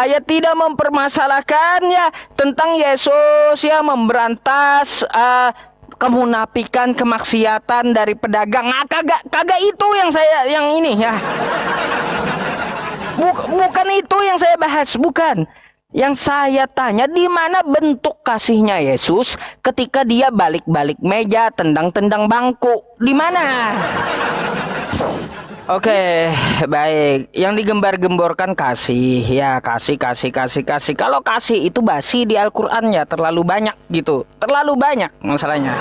Saya tidak mempermasalahkan ya tentang Yesus ya memberantas kemunafikan, kemaksiatan dari pedagang. Nah, kagak itu yang ini ya. Bukan itu yang saya bahas, bukan. Yang saya tanya, di mana bentuk kasihnya Yesus ketika dia balik-balik meja, tendang-tendang bangku? Di mana? Oke, baik. Yang digembar-gemborkan kasih, ya kasih. Kalau kasih itu basi di Al-Quran ya, terlalu banyak gitu. Terlalu banyak masalahnya.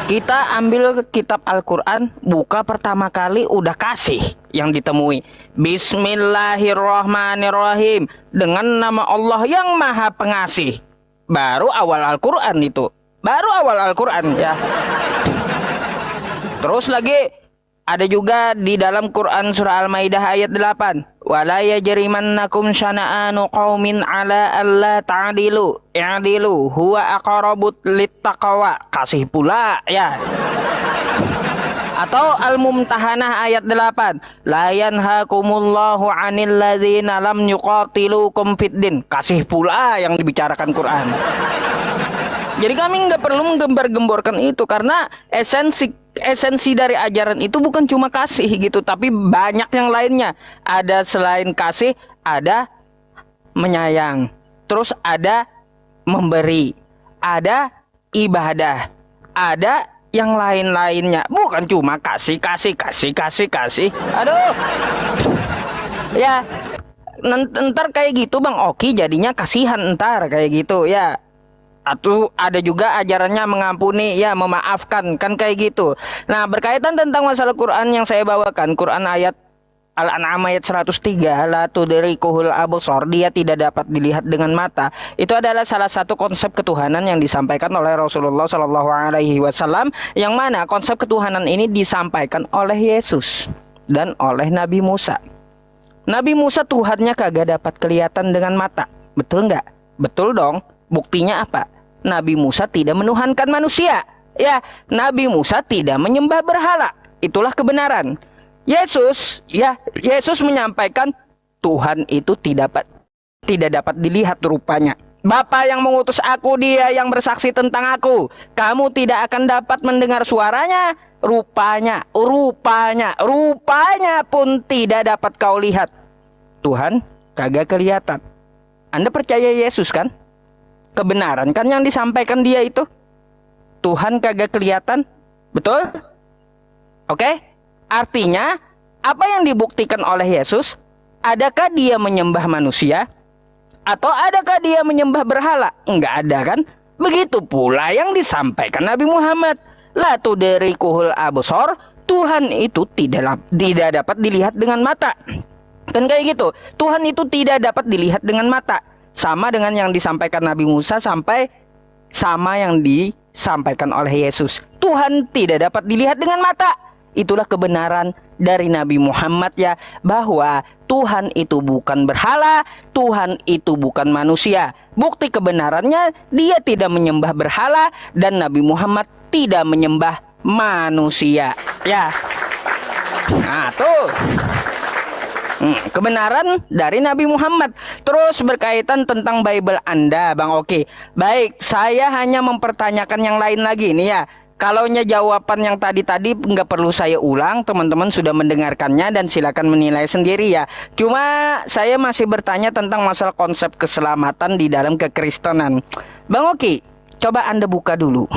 Kita ambil kitab Al-Quran, buka pertama kali udah kasih yang ditemui. Bismillahirrahmanirrahim. Dengan nama Allah yang maha pengasih. Baru awal Al-Quran itu. Baru awal Al-Quran ya. Terus lagi ada juga di dalam Quran surah Al-Maidah ayat 8. Wala yajrimannakum syana'anu qaumin ala alla ta'dilu. I'dilu huwa aqrabut littaqwa. Kasih pula ya. Atau Al-Mumtahanah ayat 8. La yanhakumullahu 'anil ladzina lam yuqatilukum fiddin. Kasih pula yang dibicarakan Quran. Jadi kami nggak perlu menggembar-gemborkan itu karena esensi dari ajaran itu bukan cuma kasih gitu, tapi banyak yang lainnya. Ada selain kasih, ada menyayang, terus ada memberi, ada ibadah, ada yang lain-lainnya. Bukan cuma kasih. Aduh. Ya, ntar kayak gitu Bang Oki jadinya kasihan ntar kayak gitu ya. Atau ada juga ajarannya mengampuni ya, memaafkan, kan kayak gitu. Nah, berkaitan tentang masalah Quran yang saya bawakan, Quran ayat Al-An'am ayat 103, la tudrikuhul absar, dia tidak dapat dilihat dengan mata. Itu adalah salah satu konsep ketuhanan yang disampaikan oleh Rasulullah Shallallahu alaihi wasallam, yang mana konsep ketuhanan ini disampaikan oleh Yesus dan oleh Nabi Musa. Nabi Musa Tuhannya kagak dapat kelihatan dengan mata. Betul nggak? Betul dong. Buktinya apa? Nabi Musa tidak menuhankan manusia. Ya, Nabi Musa tidak menyembah berhala. Itulah kebenaran. Yesus menyampaikan Tuhan itu tidak dapat dilihat rupanya. Bapa yang mengutus aku, dia yang bersaksi tentang aku. Kamu tidak akan dapat mendengar suaranya. Rupanya pun tidak dapat kau lihat. Tuhan kagak kelihatan. Anda percaya Yesus kan? Kebenaran kan yang disampaikan dia itu. Tuhan kagak kelihatan. Betul? Oke? Artinya apa yang dibuktikan oleh Yesus? Adakah dia menyembah manusia? Atau adakah dia menyembah berhala? Enggak ada kan? Begitu pula yang disampaikan Nabi Muhammad. La tudrikuhul absar. Tuhan itu tidak dapat dilihat dengan mata. Kan kayak gitu. Tuhan itu tidak dapat dilihat dengan mata. Sama dengan yang disampaikan Nabi Musa sampai sama yang disampaikan oleh Yesus. Tuhan tidak dapat dilihat dengan mata. Itulah kebenaran dari Nabi Muhammad ya, bahwa Tuhan itu bukan berhala, Tuhan itu bukan manusia. Bukti kebenarannya, dia tidak menyembah berhala dan Nabi Muhammad tidak menyembah manusia. Ya. Nah, tuh. Kebenaran dari Nabi Muhammad. Terus berkaitan tentang Bible Anda, Bang Oki. Baik, saya hanya mempertanyakan yang lain lagi nih ya. Kalaunya jawaban yang tadi nggak perlu saya ulang, teman-teman sudah mendengarkannya dan silakan menilai sendiri ya. Cuma saya masih bertanya tentang masalah konsep keselamatan di dalam kekristenan. Bang Oki, coba Anda buka dulu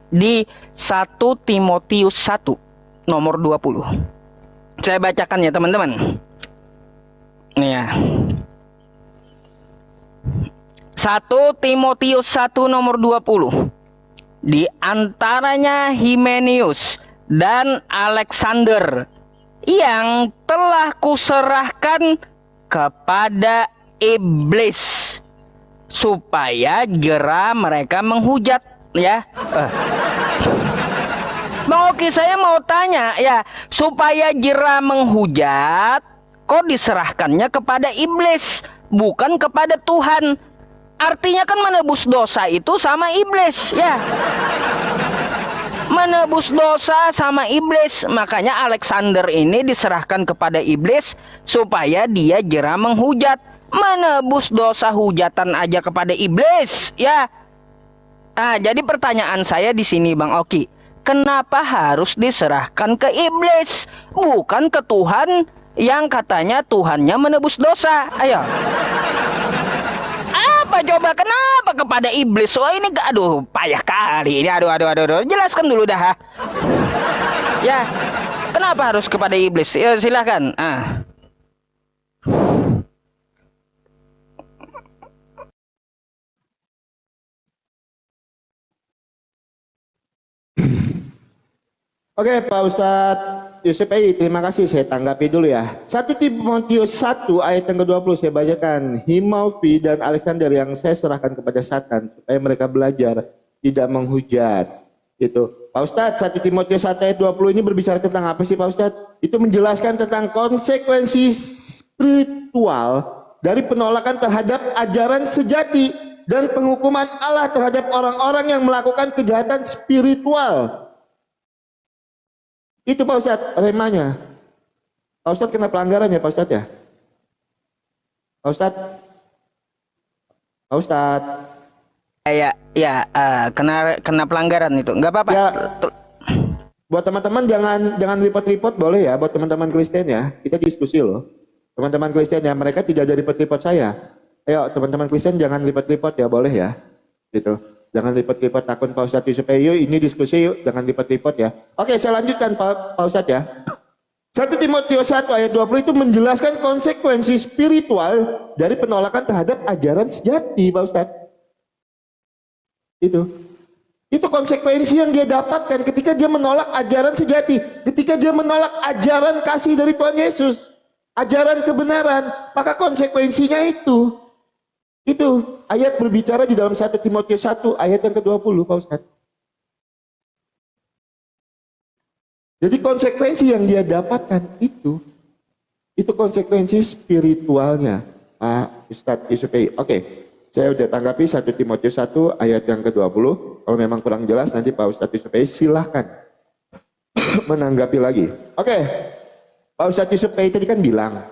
di 1 Timotius 1 nomor 20. Saya bacakan ya teman-teman. Ya. 1 Timotius 1 nomor 20. Di antaranya Himenius dan Alexander yang telah kuserahkan kepada iblis supaya jera mereka menghujat ya. Bang Oki, saya mau tanya ya, supaya jera menghujat kok diserahkannya kepada iblis, bukan kepada Tuhan? Artinya kan menebus dosa itu sama iblis ya. menebus dosa sama iblis. Makanya Alexander ini diserahkan kepada iblis supaya dia jera menghujat. Menebus dosa hujatan aja kepada iblis, ya. Nah, jadi pertanyaan saya di sini Bang Oki, kenapa harus diserahkan ke iblis, bukan ke Tuhan yang katanya Tuhannya menebus dosa? Ayo. Apa coba kenapa kepada iblis? Oh ini aduh payah kali ini. Aduh. Jelaskan dulu dah. Ha? Ya. Kenapa harus kepada iblis? Ya silakan. Ah. Oke Pak Ustadz Yusuf Ei, terima kasih, saya tanggapi dulu ya. 1 Timotius 1 ayat yang ke-20 saya bacakan. Himaufi dan Alexander yang saya serahkan kepada Satan supaya mereka belajar tidak menghujat. Gitu. Pak Ustadz, 1 Timotius 1 ayat 20 ini berbicara tentang apa sih Pak Ustadz? Itu menjelaskan tentang konsekuensi spiritual dari penolakan terhadap ajaran sejati dan penghukuman Allah terhadap orang-orang yang melakukan kejahatan spiritual. Itu Pak Ustadz remanya. Pak Ustadz kena pelanggaran ya Pak Ustadz ya? Pak Ustadz? Pak Ustadz? Kena pelanggaran itu. Nggak apa-apa. Ya, buat teman-teman jangan report-report boleh ya, buat teman-teman Kristen ya. Kita diskusi loh. Teman-teman Kristen ya, mereka tidak ada report-report saya. Ayo teman-teman Kristen jangan report-report ya, boleh ya. Gitu. Jangan report-report akun Pak Ustadz Yusuf Ei, yuk ini diskusi yuk, jangan report-report ya. Oke, saya lanjutkan Pak Ustadz ya. 1 Timotius 1 ayat 20 itu menjelaskan konsekuensi spiritual dari penolakan terhadap ajaran sejati Pak Ustadz. Itu konsekuensi yang dia dapatkan ketika dia menolak ajaran sejati, ketika dia menolak ajaran kasih dari Tuhan Yesus, ajaran kebenaran, maka konsekuensinya itu ayat berbicara di dalam 1 Timotius 1 ayat yang ke-20 Pak Ustadz. Jadi konsekuensi yang dia dapatkan itu konsekuensi spiritualnya Pak Ustadz Yusuf Ei. Oke, saya udah tanggapi 1 Timotius 1 ayat yang ke-20. Kalau memang kurang jelas nanti Pak Ustadz Yusuf Ei silahkan menanggapi lagi. Oke, Pak Ustadz Yusuf Ei tadi kan bilang,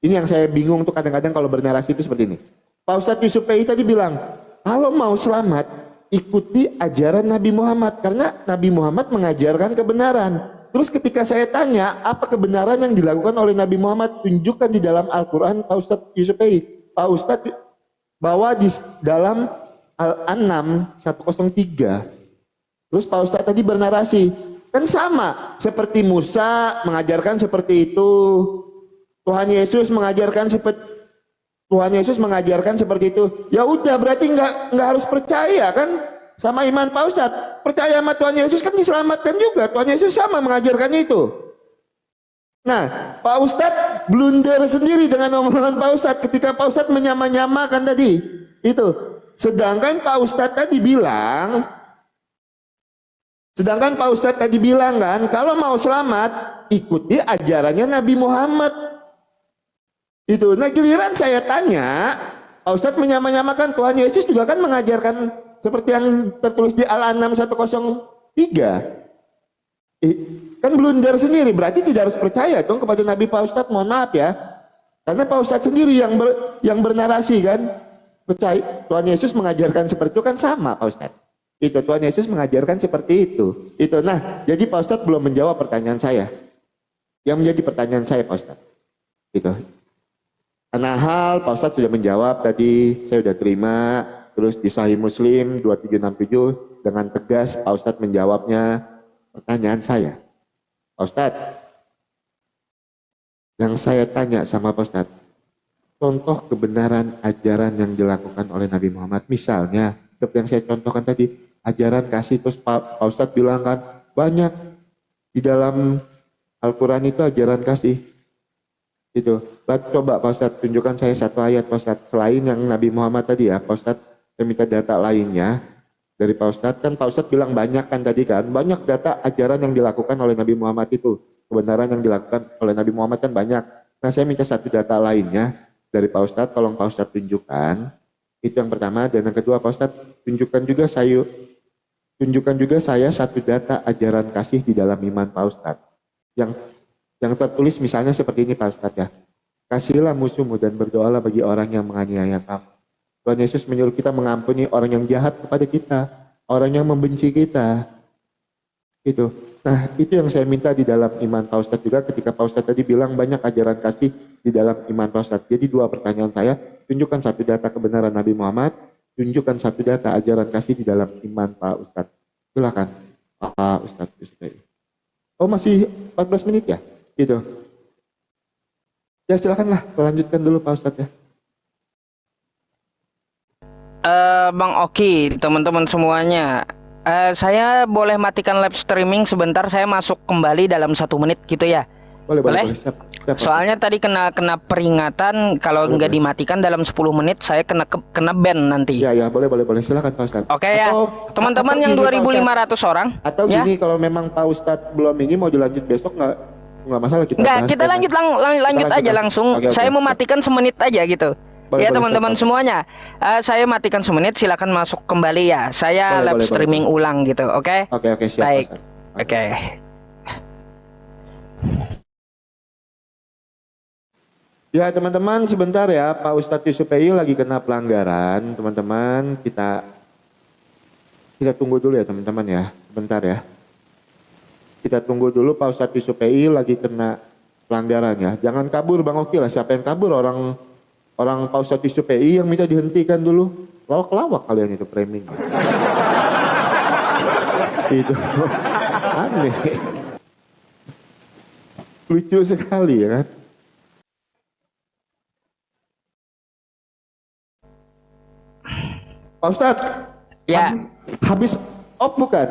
ini yang saya bingung tuh kadang-kadang kalau bernarasi itu seperti ini. Pak Ustadz Yusuf Ei tadi bilang, kalau mau selamat, ikuti ajaran Nabi Muhammad. Karena Nabi Muhammad mengajarkan kebenaran. Terus ketika saya tanya, apa kebenaran yang dilakukan oleh Nabi Muhammad? Tunjukkan di dalam Al-Quran, Pak Ustadz Yusuf Ei. Pak Ustadz bawa di dalam Al-An'am 103. Terus Pak Ustadz tadi bernarasi. Kan sama, seperti Musa mengajarkan seperti itu. Tuhan Yesus mengajarkan seperti itu. Ya udah berarti nggak harus percaya kan sama iman Pak Ustadz. Percaya sama Tuhan Yesus kan diselamatkan juga. Tuhan Yesus sama mengajarkannya itu. Nah, Pak Ustadz blunder sendiri dengan omongan Pak Ustadz ketika Pak Ustadz menyamakan tadi. Itu. Sedangkan Pak Ustadz tadi bilang kan, kalau mau selamat ikuti ajarannya Nabi Muhammad. Itu. Nah giliran saya tanya, Pak Ustadz menyamakan Tuhan Yesus juga kan mengajarkan seperti yang tertulis di Al-An'am 103. Kan blunder sendiri, berarti tidak harus percaya dong kepada Nabi Pak Ustadz, mohon maaf ya. Karena Pak Ustadz sendiri yang bernarasi kan, percaya Tuhan Yesus mengajarkan seperti itu kan sama Pak Ustadz. Itu Tuhan Yesus mengajarkan seperti itu. Nah, jadi Pak Ustadz belum menjawab pertanyaan saya. Yang menjadi pertanyaan saya Pak Ustadz. Itu. Karena hal Pak Ustadz sudah menjawab tadi, saya sudah terima. Terus di Sahih Muslim 2767 dengan tegas Pak Ustadz menjawabnya pertanyaan saya. Pak Ustadz, yang saya tanya sama Pak Ustadz, contoh kebenaran ajaran yang dilakukan oleh Nabi Muhammad. Misalnya, seperti yang saya contohkan tadi, ajaran kasih, terus Pak Ustadz bilang kan, banyak di dalam Al-Quran itu ajaran kasih. Itu. Coba Pak Ustadz tunjukkan saya satu ayat Pak Ustadz. Selain yang Nabi Muhammad tadi ya, Pak Ustadz, saya minta data lainnya dari Pak Ustadz. Kan Pak Ustadz bilang banyak kan tadi kan, banyak data ajaran yang dilakukan oleh Nabi Muhammad itu. Kebenaran yang dilakukan oleh Nabi Muhammad kan banyak. Nah saya minta satu data lainnya dari Pak Ustadz, tolong Pak Ustadz tunjukkan. Itu yang pertama. Dan yang kedua Pak Ustadz tunjukkan juga tunjukkan juga saya satu data ajaran kasih di dalam iman Pak Ustadz. Yang tertulis misalnya seperti ini Pak Ustadz ya. Kasihilah musuhmu dan berdoalah bagi orang yang menganiaya kamu. Tuhan Yesus menyuruh kita mengampuni orang yang jahat kepada kita, orang yang membenci kita. Itu. Nah, itu yang saya minta di dalam iman Pak Ustadz juga ketika Pak Ustadz tadi bilang banyak ajaran kasih di dalam iman Pak Ustadz. Jadi dua pertanyaan saya, tunjukkan satu data kebenaran Nabi Muhammad, tunjukkan satu data ajaran kasih di dalam iman Pak Ustadz. Silakan Pak Ustadz Yusuf. Oh masih 14 menit ya? Gitu. Ya silakanlah, lanjutkan dulu Pak Ustadz ya. Bang Oki, teman-teman semuanya, saya boleh matikan live streaming sebentar, saya masuk kembali dalam 1 menit gitu ya. Boleh? Siap, Soalnya tadi kena peringatan kalau nggak dimatikan dalam 10 menit saya kena ban nanti. Ya, boleh. Silakan Pak Ustadz. Oke ya, teman-teman yang 2.500 orang. Atau ya? gini, kalau memang Pak Ustadz belum ini mau dilanjut besok nggak masalah kita. Nggak, kita lanjut aja langsung. Oke, saya mau matikan semenit aja gitu. Boleh, ya teman-teman semuanya, saya matikan semenit, silakan masuk kembali ya. Saya live streaming ulang gitu, oke? Oke, siap. Baik, oke. Ya teman-teman sebentar ya, Pak Ustadz Yusupei lagi kena pelanggaran. Teman-teman kita tunggu dulu ya teman-teman ya, sebentar ya. Kita tunggu dulu Pak Ustadz Yusupei lagi kena pelanggaran ya. Jangan kabur Bang Oki lah, siapa yang kabur orang Pak Ustadz Yusupei yang minta dihentikan dulu. Lawak-lawak kalian itu framing. Itu aneh. Lucu sekali ya kan. Pak Ustadz, ya. habis op bukan?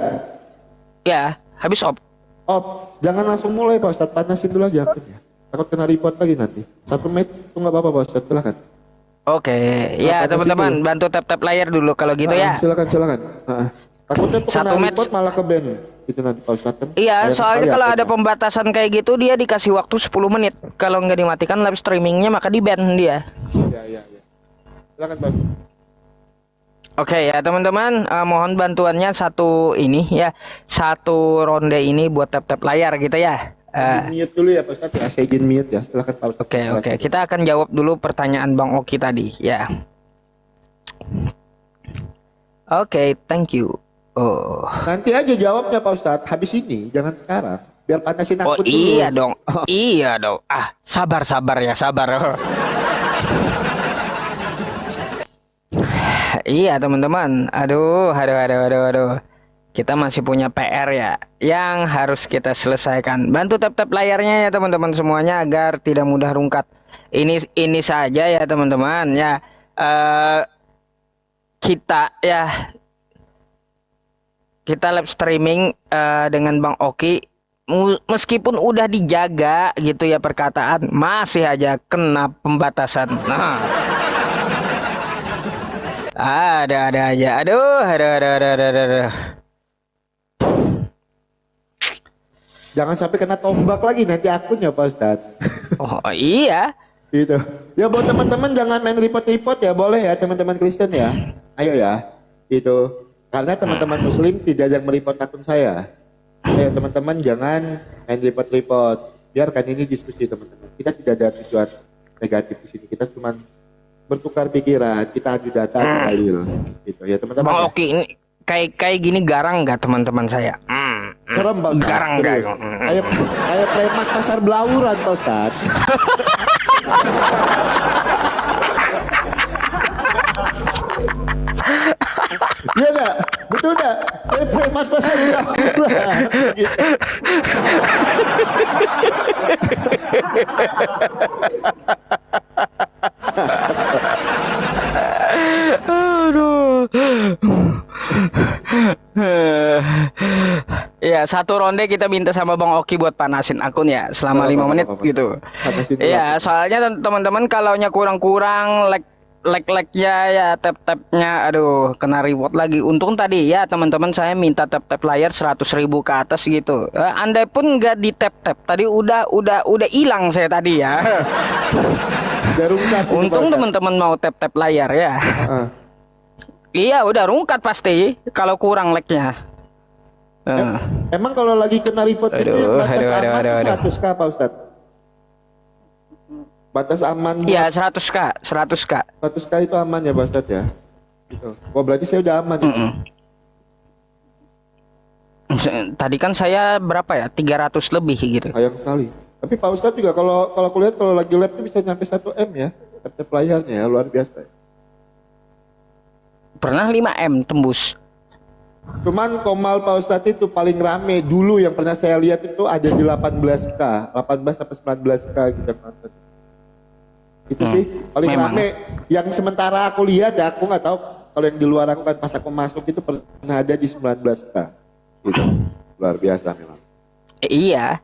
Ya, habis op. Op, jangan langsung mulai Pak Ustadz, panasin dulu aja akunnya. Takut kena report lagi nanti. 1 menit itu nggak apa-apa Pak Ustadz, silakan. Oke, ya teman-teman bantu tap layar dulu kalau gitu ya. Silakan. Takutnya tuh kena report malah ke ban. Itu nanti Pak Ustadz kan. Iya, soalnya kalau ada pembatasan kayak gitu dia dikasih waktu 10 menit. Kalau nggak dimatikan live streamingnya maka di ban dia. Iya. Silakan Pak Ustadz. Oke ya teman-teman, mohon bantuannya satu ronde ini buat tap layar gitu ya. Mute dulu ya Pak Ustadz ya, saya izin mute ya, silakan Pak Ustadz. Oke, kita akan jawab dulu pertanyaan Bang Oki tadi ya. Oke, thank you. Oh. Nanti aja jawabnya Pak Ustadz, habis ini, jangan sekarang. Biar panasin akun dulu. Iya dong, iya dong. Sabar ya, sabar. Iya teman-teman, aduh. Kita masih punya PR ya, yang harus kita selesaikan. Bantu tap layarnya ya teman-teman semuanya agar tidak mudah rungkat. Ini saja ya teman-teman ya. Kita live streaming dengan Bang Oki. Meskipun udah dijaga gitu ya perkataan, masih aja kena pembatasan. Nah. Ada aja. Aduh. Jangan sampai kena tombak lagi nanti akunnya Pak Ustadz. Oh iya. Gitu. Ya buat teman-teman jangan main report ya, boleh ya teman-teman Kristen ya. Ayo ya. Itu. Karena teman-teman Muslim tidak yang mereport akun saya. Ayo teman-teman jangan main report. Biarkan ini diskusi teman-teman. Kita tidak ada tujuan negatif di sini. Kita cuma bertukar pikiran, kita adu data, adu dalil, gitu ya teman-teman. Bang Oki ini kayak gini garang nggak teman-teman saya? Serem Pak Ustadz. Garang nggak? Kayak preman pasar Belauran Pak Ustadz. Iya nggak? Betul nggak? Kayak preman pasar Belauran. Gitu. Aduh. Ya, satu ronde kita minta sama Bang Oki buat panasin akun ya selama 5 menit gitu. Iya, soalnya teman-teman kalaunya kurang-kurang like-nya ya tap-tapnya aduh kena reward lagi. Untung tadi ya teman-teman saya minta tap layar 100.000 ke atas gitu. Andai pun nggak di tap tadi udah hilang saya tadi ya. Untung teman-teman mau tap layar ya. Iya udah rungkat pasti kalau kurang like-nya. Emang kalau lagi kena report itu yang batas aman itu 100K Pak Ustadz? Batas aman Iya 100K 100K itu aman ya Pak Ustadz ya? Gitu. Oh berarti saya udah aman itu. Tadi kan saya berapa ya 300 lebih gitu. Sayang sekali. Tapi Pak Ustadz juga kalau aku lihat kalau lagi lab itu bisa nyampe 1 M ya. Laptop layarnya ya luar biasa. Pernah 5 M tembus. Cuman Komal Pak Ustadz itu paling rame dulu yang pernah saya lihat itu ada di 18K 18 sampai 19K gitu. Itu sih paling memang. rame. Yang sementara aku lihat ya, aku nggak tahu kalau yang di luar aku kan pas aku masuk itu pernah ada di 19K gitu. Luar biasa memang. Iya,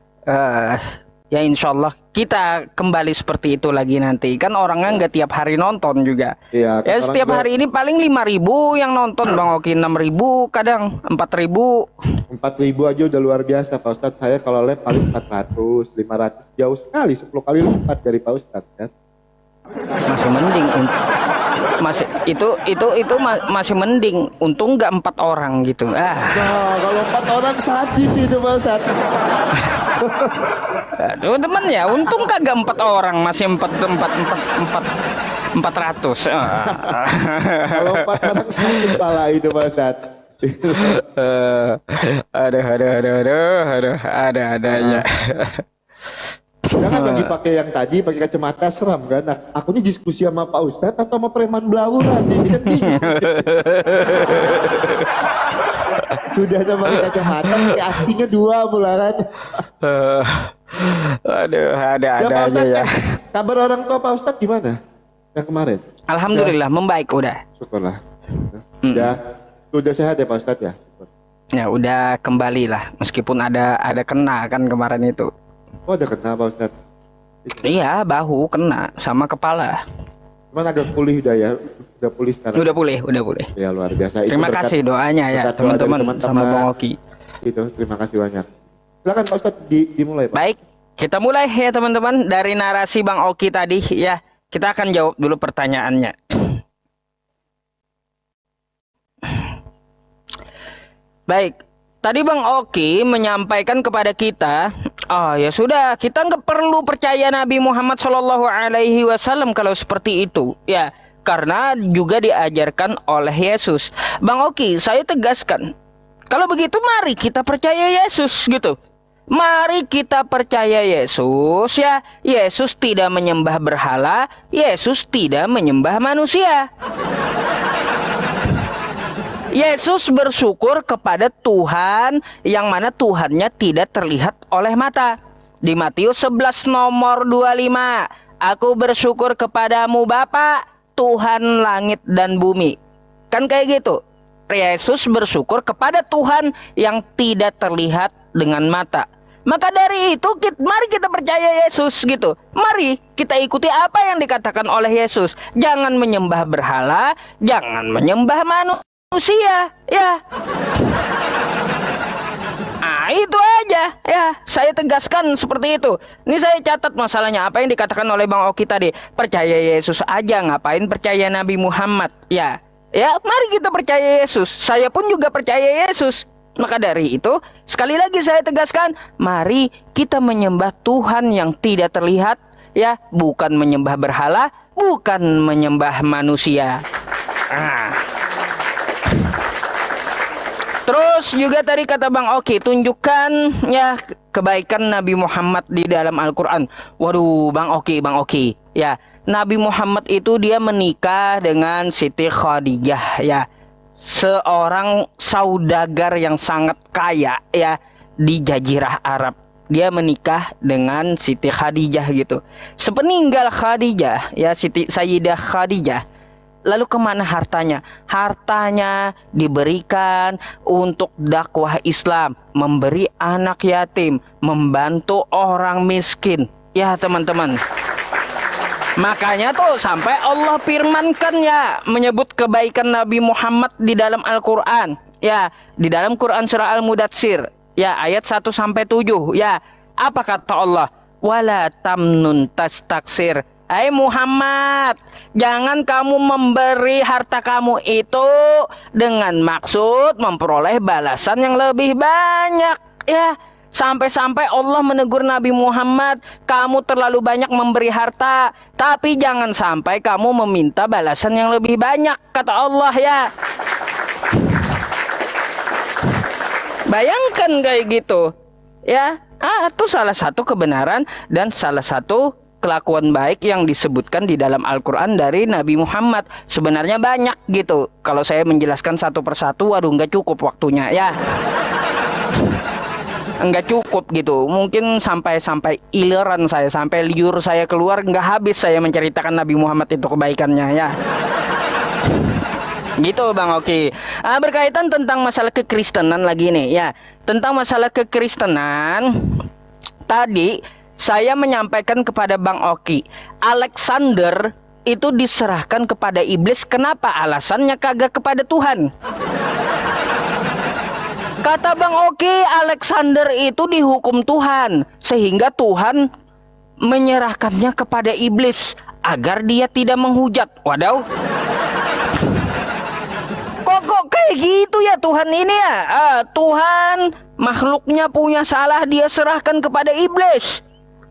ya insya Allah kita kembali seperti itu lagi nanti. Kan orangnya nggak tiap hari nonton juga. Iya, Ya setiap hari ini paling 5.000 yang nonton Bang Oki, 6.000 kadang 4.000. 4.000 aja udah luar biasa Pak Ustadz. Saya kalau lab paling 400, 500 jauh sekali 10 kali lipat dari Pak Ustadz kan. Masih mending masih mending, untung nggak 4 orang gitu. Nah, kalau 4 orang sadis itu Pak Ustadz. Aduh teman ya, untung kagak 4 orang, masih 400. Kalau 4 orang sakit pala itu Pak Ustadz. Ada aja. Jangan lagi pakai yang tadi pakai kacamata seram kan. Nah, aku ini diskusi sama Pak Ustadz atau sama preman belauran ini kan bingung. Sudah pakai kacamata pakai artinya 2 pula kan. Ada Ya Pak aja Ustadz, ya. kabar orang tua Pak Ustadz gimana? Yang kemarin? Alhamdulillah membaik udah. Syukurlah. Udah sehat ya Pak Ustadz ya? Ya udah kembali lah, meskipun ada kena kan kemarin itu. Oh ada kena Pak Ustadz? Iya, bahu kena sama kepala. Cuman agak pulih udah ya? Udah pulih sekarang? Udah pulih. Ya luar biasa. Terima kasih doanya ya teman-teman sama Bang Oki. Gitu, terima kasih banyak. Silakan Pak Ustadz dimulai Pak. Baik, kita mulai ya teman-teman dari narasi Bang Oki tadi ya. Kita akan jawab dulu pertanyaannya. Baik, tadi Bang Oki menyampaikan kepada kita, oh ya sudah, kita nggak perlu percaya Nabi Muhammad Shallallahu Alaihi Wasallam kalau seperti itu, ya, karena juga diajarkan oleh Yesus. Bang Oki, saya tegaskan, kalau begitu mari kita percaya Yesus gitu. Mari kita percaya Yesus ya. Yesus tidak menyembah berhala, Yesus tidak menyembah manusia. Yesus bersyukur kepada Tuhan yang mana Tuhannya tidak terlihat oleh mata. Di Matius 11 nomor 25, aku bersyukur kepadamu Bapa, Tuhan langit dan bumi. Kan kayak gitu. Yesus bersyukur kepada Tuhan yang tidak terlihat dengan mata. Maka dari itu mari kita percaya Yesus gitu. Mari kita ikuti apa yang dikatakan oleh Yesus. Jangan menyembah berhala, jangan menyembah manusia, ya. Ah, itu aja, ya. Saya tegaskan seperti itu. Ini saya catat masalahnya apa yang dikatakan oleh Bang Oki tadi. Percaya Yesus aja, ngapain percaya Nabi Muhammad, ya. Ya, mari kita percaya Yesus. Saya pun juga percaya Yesus. Maka dari itu, sekali lagi saya tegaskan, mari kita menyembah Tuhan yang tidak terlihat, ya, bukan menyembah berhala, bukan menyembah manusia. Terus juga tadi kata Bang Oki, tunjukkan ya kebaikan Nabi Muhammad di dalam Al-Quran. Waduh, Bang Oki, ya, Nabi Muhammad itu dia menikah dengan Siti Khadijah, ya, seorang saudagar yang sangat kaya ya di Jazirah Arab. Dia menikah dengan Siti Khadijah gitu. Sepeninggal Khadijah, ya, Sayyidah Khadijah, lalu kemana hartanya? Hartanya diberikan untuk dakwah Islam, memberi anak yatim, membantu orang miskin. Ya teman-teman, makanya tuh sampai Allah firmankan ya, menyebut kebaikan Nabi Muhammad di dalam Al-Quran. Ya, di dalam Quran surah Al-Mudatsir, ya, ayat 1-7. Ya, apa kata Allah? Wala tamnun tastaksir Hai Muhammad, jangan kamu memberi harta kamu itu dengan maksud memperoleh balasan yang lebih banyak. Ya, sampai-sampai Allah menegur Nabi Muhammad, kamu terlalu banyak memberi harta, tapi jangan sampai kamu meminta balasan yang lebih banyak, kata Allah ya. Bayangkan kayak gitu. Ya, itu salah satu kebenaran dan salah satu kelakuan baik yang disebutkan di dalam Al-Quran dari Nabi Muhammad. Sebenarnya banyak gitu. Kalau saya menjelaskan satu persatu, waduh nggak cukup waktunya ya. Nggak cukup gitu. Mungkin sampai ileran saya, sampai liur saya keluar, nggak habis saya menceritakan Nabi Muhammad itu kebaikannya ya. Gitu Bang Oki. Berkaitan tentang masalah kekristenan lagi nih ya. Tentang masalah kekristenan, tadi saya menyampaikan kepada Bang Oki, Alexander itu diserahkan kepada iblis. Kenapa? Alasannya kagak kepada Tuhan. Kata Bang Oki, Alexander itu dihukum Tuhan, sehingga Tuhan menyerahkannya kepada iblis agar dia tidak menghujat. Waduh. Kok kayak gitu ya Tuhan ini ya? Tuhan makhluknya punya salah, dia serahkan kepada iblis.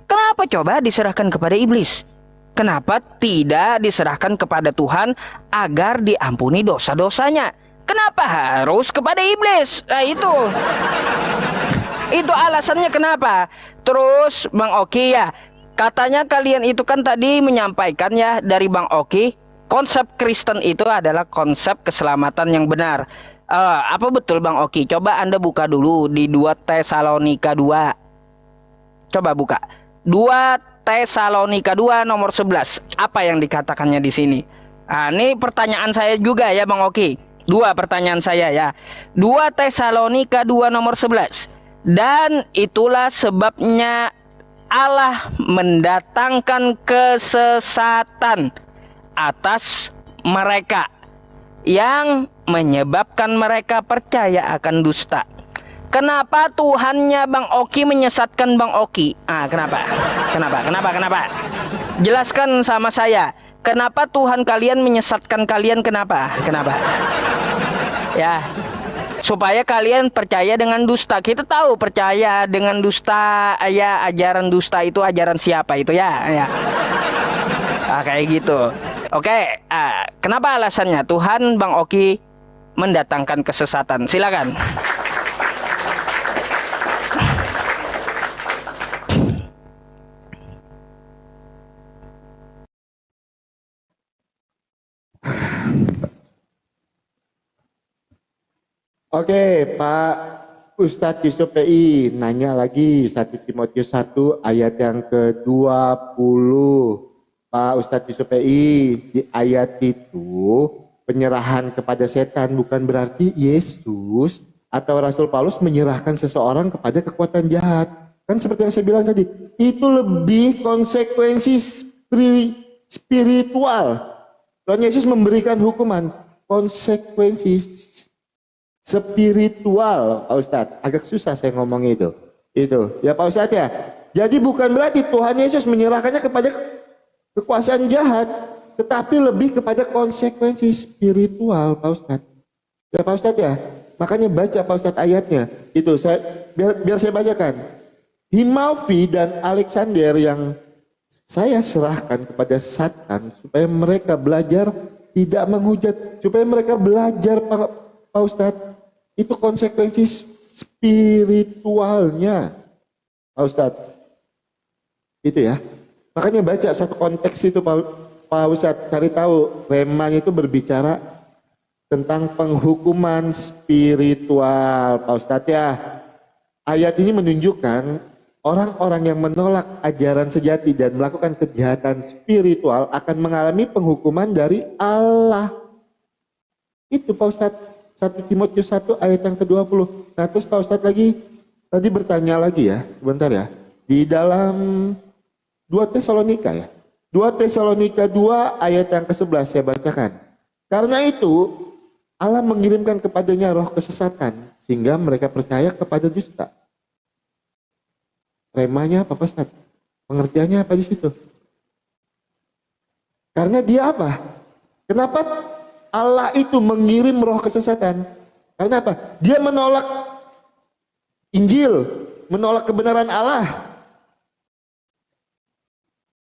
Kenapa coba diserahkan kepada iblis? Kenapa tidak diserahkan kepada Tuhan agar diampuni dosa-dosanya? Kenapa harus kepada iblis? Nah itu alasannya kenapa. Terus Bang Oki ya, katanya kalian itu kan tadi menyampaikan ya dari Bang Oki, konsep Kristen itu adalah konsep keselamatan yang benar. Apa betul Bang Oki? Coba Anda buka dulu di 2 Tesalonika 2. Coba buka 2 Tesalonika 2 nomor 11. Apa yang dikatakannya di sini? Ini pertanyaan saya juga ya Bang Oki. 2 pertanyaan saya ya. 2 Tesalonika 2 nomor 11. Dan itulah sebabnya Allah mendatangkan kesesatan atas mereka yang menyebabkan mereka percaya akan dusta. Kenapa Tuhannya Bang Oki menyesatkan Bang Oki? Kenapa? Jelaskan sama saya. Kenapa Tuhan kalian menyesatkan kalian? Kenapa? Ya, supaya kalian percaya dengan dusta. Kita tahu percaya dengan dusta, ya ajaran dusta itu ajaran siapa itu ya. Kayak gitu. Oke, kenapa alasannya Tuhan Bang Oki mendatangkan kesesatan? Silakan. Oke, Pak Ustadz Yusuf PI nanya lagi 1 Timotius 1 ayat yang ke-20. Pak Ustadz Yusuf PI, di ayat itu penyerahan kepada setan bukan berarti Yesus atau Rasul Paulus menyerahkan seseorang kepada kekuatan jahat. Kan seperti yang saya bilang tadi, itu lebih konsekuensi spiritual. Tuhan Yesus memberikan hukuman, konsekuensi spiritual, Pak Ustadz. Agak susah saya ngomong itu. Ya Pak Ustadz ya. Jadi bukan berarti Tuhan Yesus menyerahkannya kepada kekuasaan jahat, tetapi lebih kepada konsekuensi spiritual, Pak Ustadz. Ya Pak Ustadz ya. Makanya baca Pak Ustadz ayatnya. Itu saya biar saya bacakan. Himavi dan Alexander yang saya serahkan kepada Satan supaya mereka belajar tidak menghujat, supaya mereka belajar Pak Ustadz. Itu konsekuensi spiritualnya, Pak Ustadz. Itu ya. Makanya baca satu konteks itu Pak Ustadz, cari tahu remanya itu berbicara tentang penghukuman spiritual, Pak Ustadz ya. Ayat ini menunjukkan orang-orang yang menolak ajaran sejati dan melakukan kejahatan spiritual akan mengalami penghukuman dari Allah. Itu Pak Ustadz. 1 Timotius 1 ayat yang ke-20. Nah terus Pak Ustadz lagi tadi bertanya lagi ya, sebentar ya. Di dalam 2 Tesalonika ya. 2 Tesalonika 2 ayat yang ke-11 saya bacakan. Karena itu Allah mengirimkan kepadanya roh kesesatan sehingga mereka percaya kepada dusta. Remanya apa Pak Ustadz? Pengertiannya apa di situ? Karena dia apa? Kenapa Allah itu mengirim roh kesesatan? Karena apa? Dia menolak Injil, menolak kebenaran Allah.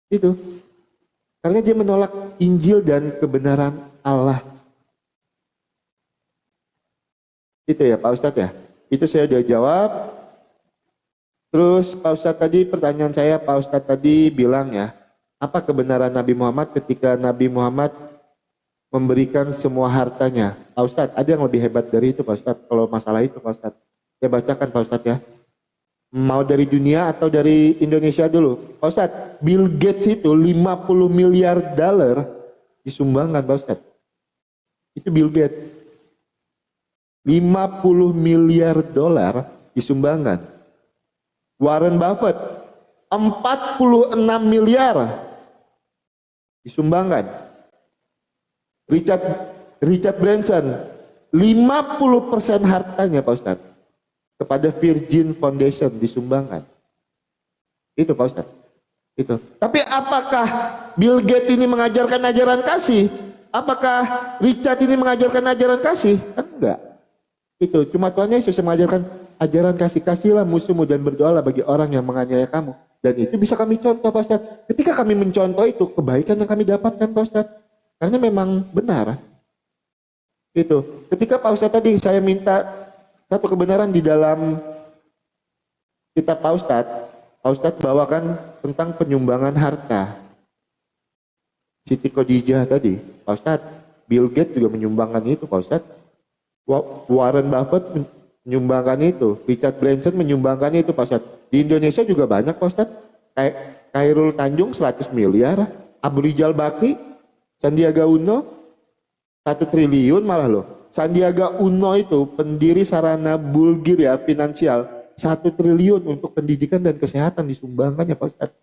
Itu. Karena dia menolak Injil dan kebenaran Allah. Itu ya Pak Ustadz ya. Itu saya udah jawab. Terus Pak Ustadz tadi pertanyaan saya, Pak Ustadz tadi bilang ya, apa kebenaran Nabi Muhammad ketika Nabi Muhammad memberikan semua hartanya? Pak Ustadz, ada yang lebih hebat dari itu Pak Ustadz? Kalau masalah itu Pak Ustadz, saya bacakan Pak Ustadz ya. Mau dari dunia atau dari Indonesia dulu? Pak Ustadz, Bill Gates itu 50 miliar dolar disumbangkan Pak Ustadz. Itu Bill Gates. 50 miliar dolar disumbangkan. Warren Buffett 46 miliar disumbangkan. Richard Branson 50% hartanya Pak Ustadz kepada Virgin Foundation disumbangkan. Itu Pak Ustadz. Itu. Tapi apakah Bill Gates ini mengajarkan ajaran kasih? Apakah Richard ini mengajarkan ajaran kasih? Kan enggak. Itu cuma Tuhan Yesus yang mengajarkan ajaran kasih. Kasihilah musuhmu dan berdoalah bagi orang yang menganiaya kamu. Dan itu bisa kami contoh Pak Ustadz. Ketika kami mencontoh itu, kebaikan yang kami dapatkan Pak Ustadz. Karena memang benar. Itu. Ketika Pak Ustadz tadi saya minta satu kebenaran di dalam kitab Pak Ustadz bawakan tentang penyumbangan harta. Siti Khadijah tadi, Pak Ustadz, Bill Gates juga menyumbangkan itu Pak Ustadz. Warren Buffett menyumbangkan itu, Richard Branson menyumbangkan itu Pak Ustadz. Di Indonesia juga banyak Pak Ustadz. Khairul Tanjung 100 miliar, Abu Rizal Bakri, Sandiaga Uno 1 triliun malah loh. Sandiaga Uno itu pendiri Sarana Bulgir finansial 1 triliun untuk pendidikan dan kesehatan disumbangkan ya Pak Ustadz.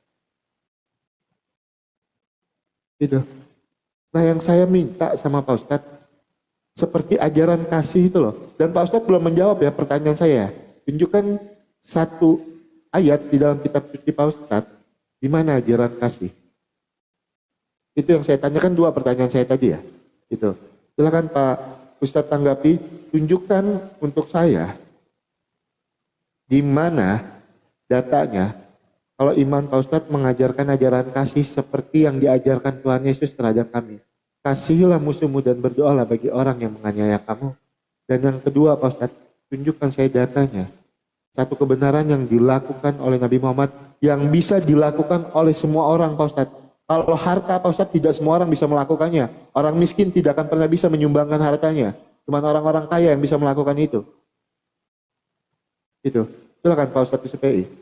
Itu. Nah yang saya minta sama Pak Ustadz seperti ajaran kasih itu loh. Dan Pak Ustadz belum menjawab ya pertanyaan saya. Tunjukkan satu ayat di dalam kitab suci Pak Ustadz. Di mana ajaran kasih? Itu yang saya tanyakan 2 pertanyaan saya tadi ya. Itu. Silakan Pak Ustadz tanggapi. Tunjukkan untuk saya di mana datanya kalau iman Pak Ustadz mengajarkan ajaran kasih seperti yang diajarkan Tuhan Yesus terhadap kami. Kasihilah musuhmu dan berdoalah bagi orang yang menganiaya kamu. Dan yang kedua Pak Ustadz, tunjukkan saya datanya. Satu kebenaran yang dilakukan oleh Nabi Muhammad yang bisa dilakukan oleh semua orang Pak Ustadz. Kalau harta Pak Ustadz tidak semua orang bisa melakukannya. Orang miskin tidak akan pernah bisa menyumbangkan hartanya. Cuma orang-orang kaya yang bisa melakukan itu. Itu. Silakan Pak Ustadz SPI.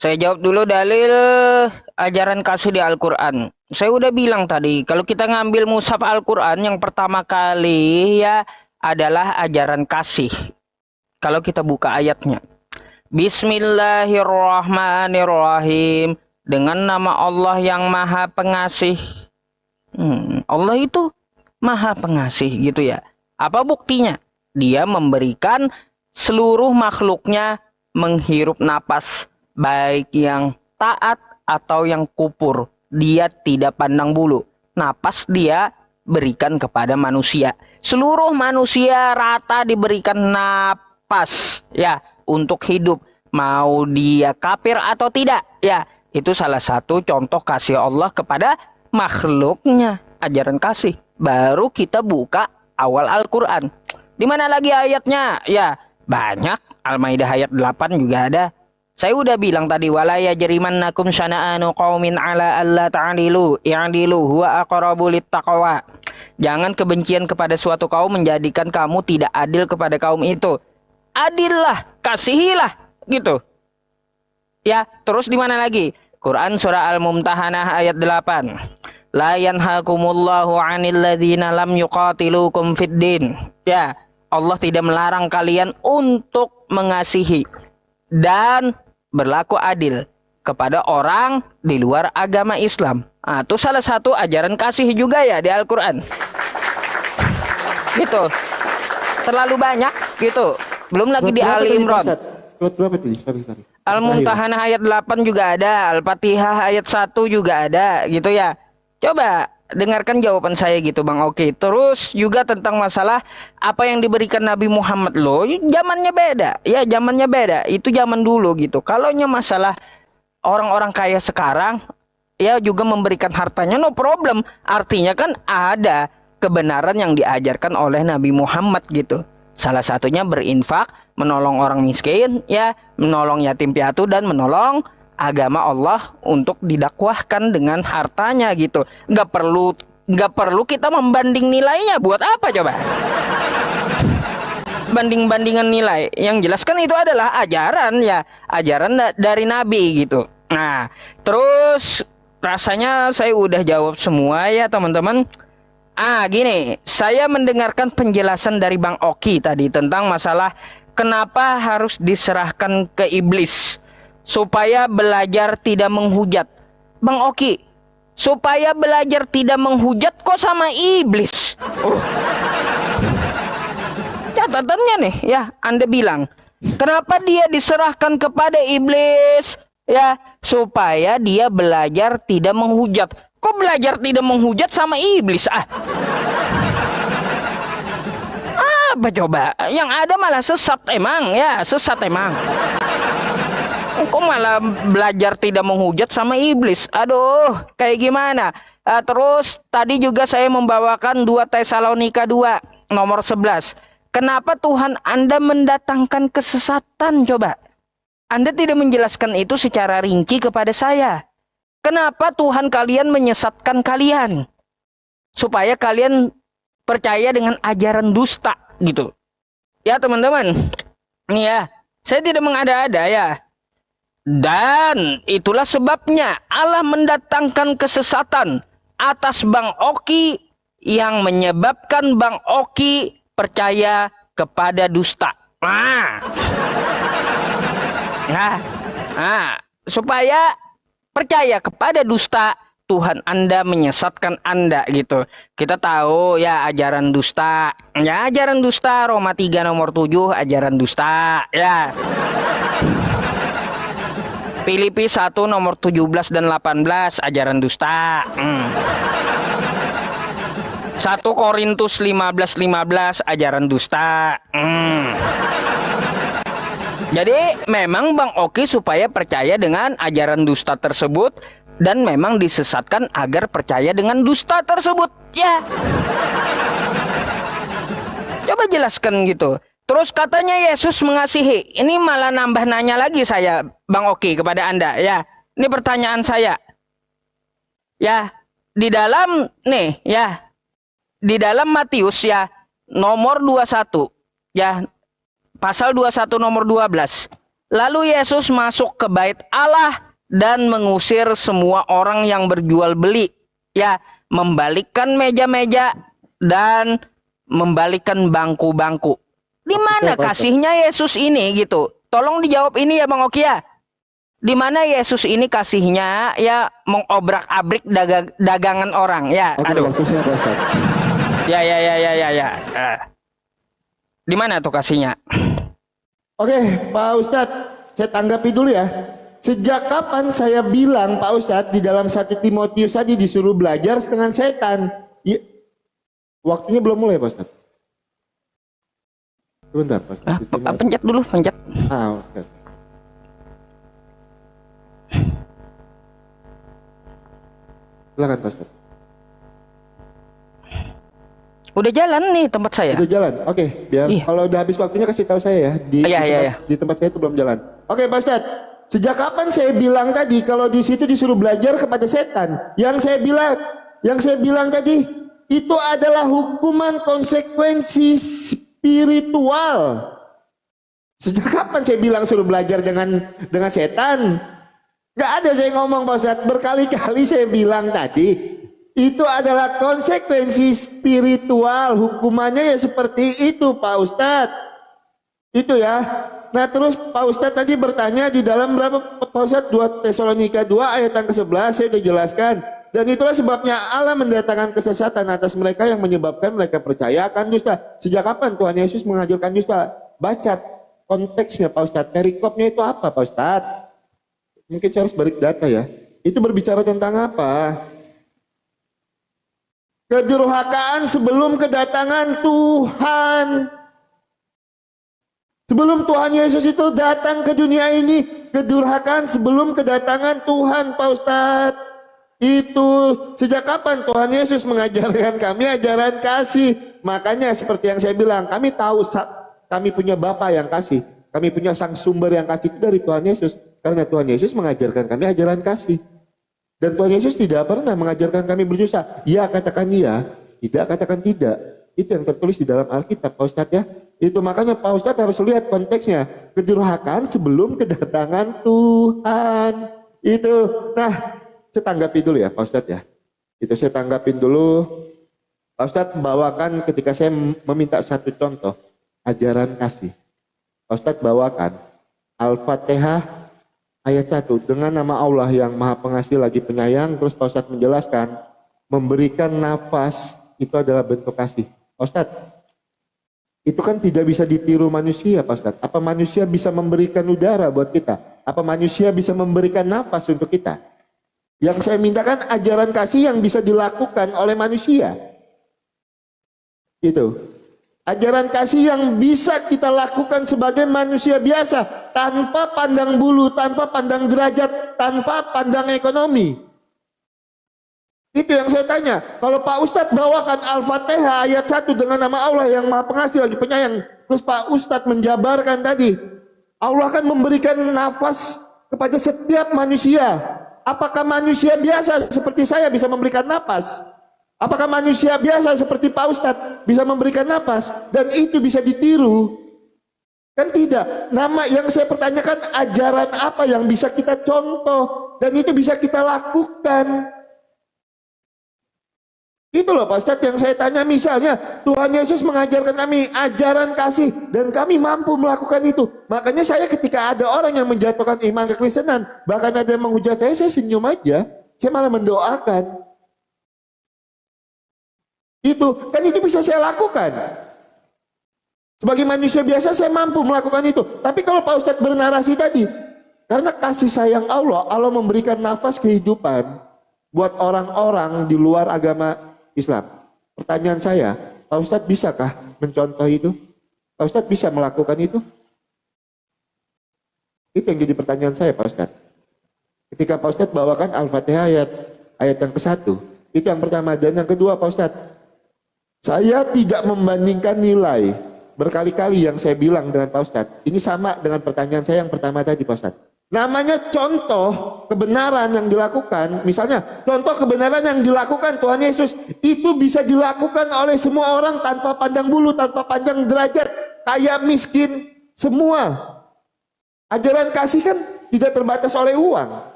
Saya jawab dulu dalil ajaran kasih di Al-Quran. Saya udah bilang tadi, kalau kita ngambil mushaf Al-Quran yang pertama kali ya adalah ajaran kasih. Kalau kita buka ayatnya. Bismillahirrahmanirrahim. Dengan nama Allah yang maha pengasih. Allah itu maha pengasih gitu ya. Apa buktinya? Dia memberikan seluruh makhluknya menghirup napas. Baik yang taat atau yang kufur, dia tidak pandang bulu. Napas dia berikan kepada manusia. Seluruh manusia rata diberikan napas ya untuk hidup. Mau dia kafir atau tidak ya. Itu salah satu contoh kasih Allah kepada makhluknya. Ajaran kasih. Baru kita buka awal Al-Quran. Di mana lagi ayatnya? Ya banyak. Al-Maidah ayat 8 juga ada. Saya udah bilang tadi wala yajrimannakum syana'anu qaumin ala alla ta'dilu i'dilu huwa aqrabu littaqwa. Jangan kebencian kepada suatu kaum menjadikan kamu tidak adil kepada kaum itu. Adillah, kasihilah gitu. Ya, terus di mana lagi? Quran surah Al-Mumtahanah ayat 8. La yanhakumullahu 'anil ladzina lam yuqatilukum fid din. Ya, Allah tidak melarang kalian untuk mengasihi dan berlaku adil kepada orang di luar agama Islam. Itu salah satu ajaran kasih juga ya di Al-Quran. Gitu. terlalu banyak gitu. Belum lagi di Surat berapa Ali tadi, Pak Imran. Ustadz? Surat berapa tadi? Sorry. Al-Mumtahanah ayat 8 juga ada, Al-Fatihah ayat 1 juga ada gitu ya. Coba dengarkan jawaban saya gitu Bang Oki. Terus juga tentang masalah apa yang diberikan Nabi Muhammad loh, zamannya beda. Ya, zamannya beda. Itu zaman dulu gitu. Kalaunya masalah orang-orang kaya sekarang ya juga memberikan hartanya, no problem. Artinya kan ada kebenaran yang diajarkan oleh Nabi Muhammad gitu. Salah satunya berinfak, menolong orang miskin, ya, menolong yatim piatu dan menolong agama Allah untuk didakwahkan dengan hartanya gitu. Nggak perlu kita membanding nilainya. Buat apa coba? Banding-bandingan nilai. Yang jelas kan itu adalah ajaran ya, ajaran dari Nabi gitu. Nah, terus rasanya saya udah jawab semua ya teman-teman. Gini, saya mendengarkan penjelasan dari Bang Oki tadi tentang masalah kenapa harus diserahkan ke iblis supaya belajar tidak menghujat. Bang Oki, supaya belajar tidak menghujat kok sama iblis? Catatannya nih ya, Anda bilang, kenapa dia diserahkan kepada iblis? Ya, supaya dia belajar tidak menghujat. Kok belajar tidak menghujat sama iblis? Apa coba? Yang ada malah sesat emang, ya, sesat emang. Kok malah belajar tidak menghujat sama iblis? Aduh, kayak gimana? Terus tadi juga saya membawakan 2 Tesalonika 2 nomor 11. Kenapa Tuhan Anda mendatangkan kesesatan coba? Anda tidak menjelaskan itu secara rinci kepada saya. Kenapa Tuhan kalian menyesatkan kalian? Supaya kalian percaya dengan ajaran dusta gitu. Ya teman-teman, nih ya, saya tidak mengada-ada ya. Dan itulah sebabnya Allah mendatangkan kesesatan atas Bang Oki yang menyebabkan Bang Oki percaya kepada dusta. Supaya percaya kepada dusta, Tuhan Anda menyesatkan Anda gitu. Kita tahu ya ajaran dusta. Ya, ajaran dusta Roma 3 nomor 7 ajaran dusta ya. Filipi 1 nomor 17 dan 18 ajaran dusta. 1 Korintus 15:15 ajaran dusta. Jadi memang Bang Oki supaya percaya dengan ajaran dusta tersebut dan memang disesatkan agar percaya dengan dusta tersebut. Ya. Coba jelaskan gitu. Terus katanya Yesus mengasihi. Ini malah nambah nanya lagi saya Bang Oki kepada Anda ya. Ini pertanyaan saya. Ya, di dalam nih ya. Di dalam Matius ya nomor 21 ya. Pasal 21 nomor 12. Lalu Yesus masuk ke bait Allah dan mengusir semua orang yang berjual beli. Ya, membalikkan meja-meja dan membalikkan bangku-bangku. Di mana kasihnya Yesus ini gitu? Tolong dijawab ini ya Bang Oki ya. Di mana Yesus ini kasihnya ya mengobrak-abrik dagangan orang ya. Aduh. Ya. Di mana tuh kasihnya? Oke, Pak Ustadz, saya tanggapi dulu ya. Sejak kapan saya bilang Pak Ustadz di dalam 1 Timotius tadi disuruh belajar dengan setan? Ya, waktunya belum mulai Pak Ustadz. Sebentar Pak Ustadz. Pencet dulu, pencet. Oke. Silakan Pak Ustadz. Udah jalan nih tempat saya. Udah jalan. Oke, biar kalau udah habis waktunya kasih tahu saya ya. Di tempat saya itu belum jalan. Oke, Pak Ustadz. Sejak kapan saya bilang tadi kalau di situ disuruh belajar kepada setan? Yang saya bilang tadi itu adalah hukuman konsekuensi spiritual. Sejak kapan saya bilang suruh belajar dengan setan? Gak ada saya ngomong Pak Ustadz. Berkali-kali saya bilang tadi itu adalah konsekuensi spiritual. Hukumannya ya seperti itu Pak Ustadz. Itu ya. Nah terus Pak Ustadz tadi bertanya di dalam berapa Pak Ustadz? 2 Tesalonika 2 ayat yang ke-11 saya udah jelaskan. Dan itulah sebabnya Allah mendatangkan kesesatan atas mereka yang menyebabkan mereka percaya akan dusta. Sejak kapan Tuhan Yesus mengajarkan dusta? Baca konteksnya Pak Ustadz. Perikopnya itu apa Pak Ustadz? Mungkin saya harus balik data ya. Itu berbicara tentang apa? Kedurhakaan sebelum kedatangan Tuhan. Sebelum Tuhan Yesus itu datang ke dunia ini, kedurhakaan sebelum kedatangan Tuhan Pak Ustadz. Itu sejak kapan Tuhan Yesus mengajarkan kami ajaran kasih? Makanya seperti yang saya bilang, kami tahu kami punya Bapa yang kasih, kami punya sang sumber yang kasih itu dari Tuhan Yesus. Karena Tuhan Yesus mengajarkan kami ajaran kasih. Dan Tuhan Yesus tidak pernah mengajarkan kami berdosa. Ya katakan iya, tidak katakan tidak. Itu yang tertulis di dalam Alkitab Pak Ustadz ya. Itu makanya Pak Ustadz harus lihat konteksnya. Kedurhakaan sebelum kedatangan Tuhan. Itu. Nah, saya tanggapi dulu ya Pak Ustadz ya. Itu saya tanggapin dulu. Pak Ustadz bawakan ketika saya meminta satu contoh ajaran kasih. Pak Ustadz bawakan Al-Fatihah ayat 1. Dengan nama Allah yang Maha Pengasih lagi penyayang. Terus Pak Ustadz menjelaskan memberikan nafas itu adalah bentuk kasih. Pak Ustadz, itu kan tidak bisa ditiru manusia Pak Ustadz. Apa manusia bisa memberikan udara buat kita? Apa manusia bisa memberikan nafas untuk kita? Yang saya mintakan ajaran kasih yang bisa dilakukan oleh manusia. Itu. Ajaran kasih yang bisa kita lakukan sebagai manusia biasa. Tanpa pandang bulu, tanpa pandang derajat, tanpa pandang ekonomi. Itu yang saya tanya. Kalau Pak Ustadz bawakan Al-Fatihah ayat 1 dengan nama Allah yang Maha Pengasih lagi penyayang. Terus Pak Ustadz menjabarkan tadi. Allah akan memberikan nafas kepada setiap manusia. Apakah manusia biasa seperti saya bisa memberikan napas? Apakah manusia biasa seperti Pak Ustadz bisa memberikan napas? Dan itu bisa ditiru? Kan tidak. Nama yang saya pertanyakan ajaran apa yang bisa kita contoh dan itu bisa kita lakukan? Itu loh Pak Ustadz yang saya tanya, misalnya Tuhan Yesus mengajarkan kami ajaran kasih dan kami mampu melakukan itu. Makanya saya ketika ada orang yang menjatuhkan iman kekristenan, bahkan ada yang menghujat saya senyum aja. Saya malah mendoakan. Itu, kan itu bisa saya lakukan. Sebagai manusia biasa saya mampu melakukan itu. Tapi kalau Pak Ustadz bernarasi tadi, karena kasih sayang Allah, Allah memberikan nafas kehidupan buat orang-orang di luar agama Islam. Pertanyaan saya, Pak Ustadz bisakah mencontoh itu? Pak Ustadz bisa melakukan itu? Itu yang jadi pertanyaan saya Pak Ustadz. Ketika Pak Ustadz bawakan Al-Fatihah ayat yang ke-1, itu yang pertama. Dan yang kedua Pak Ustadz, saya tidak membandingkan nilai. Berkali-kali yang saya bilang dengan Pak Ustadz, ini sama dengan pertanyaan saya yang pertama tadi Pak Ustadz. Namanya contoh kebenaran yang dilakukan. Misalnya contoh kebenaran yang dilakukan Tuhan Yesus itu bisa dilakukan oleh semua orang tanpa pandang bulu, tanpa pandang derajat, kaya miskin, semua. Ajaran kasih kan tidak terbatas oleh uang.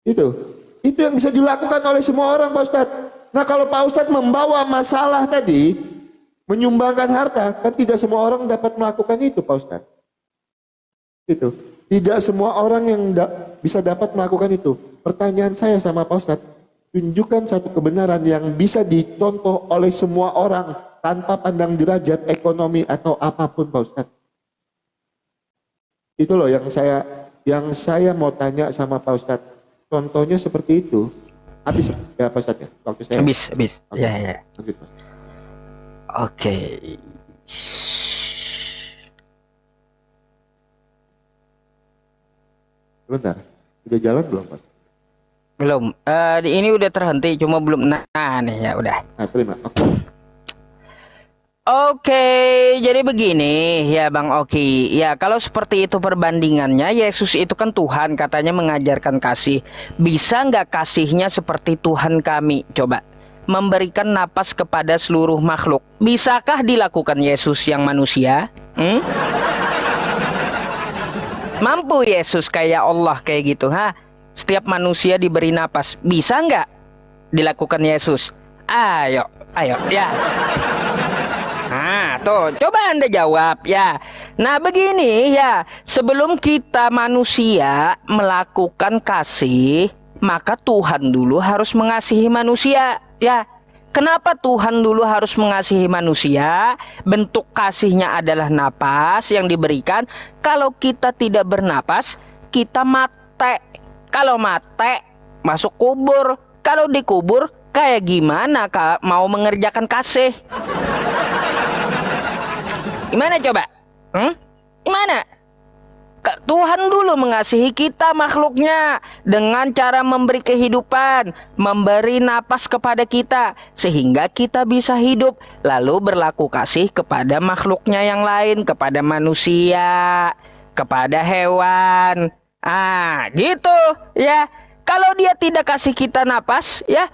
Itu yang bisa dilakukan oleh semua orang Pak Ustadz. Nah kalau Pak Ustadz membawa masalah tadi, menyumbangkan harta, kan tidak semua orang dapat melakukan itu Pak Ustadz. Itu. Tidak semua orang yang bisa dapat melakukan itu. Pertanyaan saya sama Pak Ustadz, tunjukkan satu kebenaran yang bisa dicontoh oleh semua orang tanpa pandang derajat ekonomi atau apapun Pak Ustadz. Itu loh yang saya mau tanya sama Pak Ustadz. Contohnya seperti itu. Habis ya Pak Ustadz ya? Waktu saya. Habis. Okay. Ya. Oke. Bentar, udah jalan belum Pak? Belum. Ini udah terhenti, cuma belum. Nah nih ya udah. Nah, terima. Oke, jadi begini ya Bang Oki. Ya kalau seperti itu perbandingannya, Yesus itu kan Tuhan, katanya mengajarkan kasih. Bisa nggak kasihnya seperti Tuhan kami? Coba. Memberikan napas kepada seluruh makhluk. Bisakah dilakukan Yesus yang manusia? Mampu Yesus kayak Allah kayak gitu, ha? Setiap manusia diberi napas. Bisa nggak dilakukan Yesus? Ayo, ya. Nah, tuh, coba Anda jawab ya. Nah, begini ya, sebelum kita manusia melakukan kasih, maka Tuhan dulu harus mengasihi manusia. Ya, kenapa Tuhan dulu harus mengasihi manusia? Bentuk kasihnya adalah napas yang diberikan. Kalau kita tidak bernapas, kita mate. Kalau mate, masuk kubur. Kalau dikubur, kayak gimana mau mengerjakan kasih? Gimana coba? Gimana? Tuhan dulu mengasihi kita makhluknya dengan cara memberi kehidupan, memberi napas kepada kita sehingga kita bisa hidup, lalu berlaku kasih kepada makhluknya yang lain, kepada manusia, kepada hewan. Gitu ya. Kalau dia tidak kasih kita napas ya,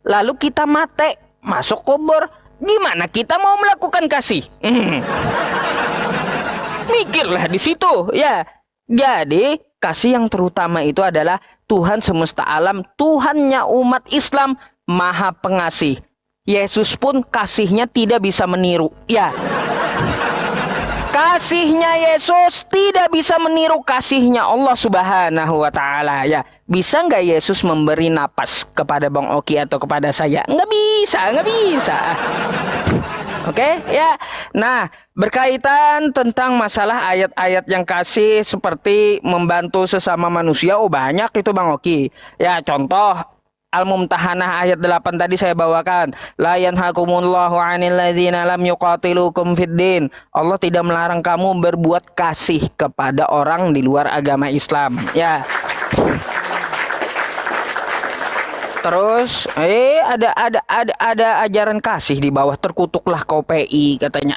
lalu kita mati, masuk kubur, gimana kita mau melakukan kasih? Mikirlah di situ ya. Jadi kasih yang terutama itu adalah Tuhan semesta alam, Tuhannya umat Islam, Maha Pengasih. Yesus pun kasihnya tidak bisa meniru ya. Kasihnya Yesus tidak bisa meniru kasihnya Allah Subhanahu wa Ta'ala ya. Bisa nggak Yesus memberi napas kepada Bang Oki atau kepada saya? Nggak bisa. Oke, ya. Nah, berkaitan tentang masalah ayat-ayat yang kasih seperti membantu sesama manusia, banyak itu Bang Oki. Ya, contoh Al-Mumtahanah ayat 8 tadi saya bawakan. La yanhakumullahu 'anil ladzina lam yuqatilukum fiddin. Allah tidak melarang kamu berbuat kasih kepada orang di luar agama Islam. Ya. Terus ada ajaran kasih di bawah, terkutuklah kau PI katanya.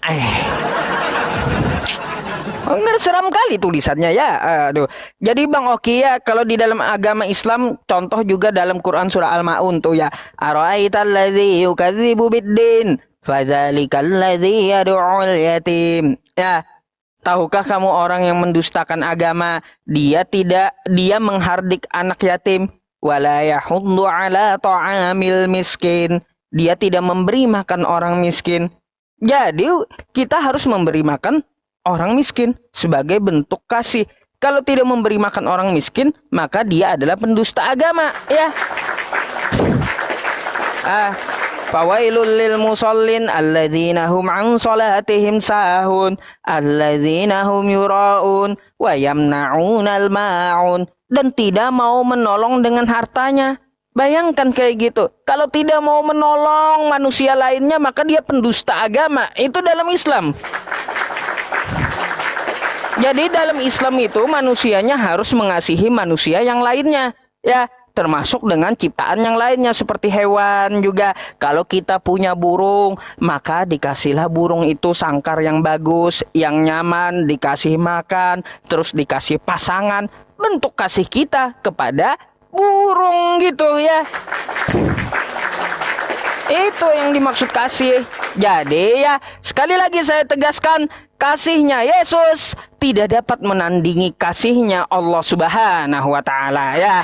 Enggak, seram kali tulisannya ya. Aduh. Jadi Bang Oki ya, kalau di dalam agama Islam contoh juga dalam Quran surah Al-Maun tuh ya. Ara'aital ladzi yukadzibu biddin fadzalikal ladzi yad'ul yatim. Ya. Tahukah kamu orang yang mendustakan agama? Dia menghardik anak yatim. Wala yahuddu ala ta'amil miskin. Dia tidak memberi makan orang miskin. Jadi kita harus memberi makan orang miskin sebagai bentuk kasih. Kalau tidak memberi makan orang miskin, maka dia adalah pendusta agama ya. Fawailul lil musallin alladzina hum an salatihim sahun alladzina hum yura'un wa yamna'unal ma'un. Dan tidak mau menolong dengan hartanya. Bayangkan kayak gitu. Kalau tidak mau menolong manusia lainnya, maka dia pendusta agama. Itu dalam Islam. Jadi dalam Islam itu manusianya harus mengasihi manusia yang lainnya. Ya, termasuk dengan ciptaan yang lainnya seperti hewan juga. Kalau kita punya burung, maka dikasihlah burung itu sangkar yang bagus, yang nyaman, dikasih makan, terus dikasih pasangan. Bentuk kasih kita kepada burung gitu ya. Itu yang dimaksud kasih. Jadi ya, sekali lagi saya tegaskan, kasihnya Yesus tidak dapat menandingi kasihnya Allah Subhanahu wa Ta'ala ya.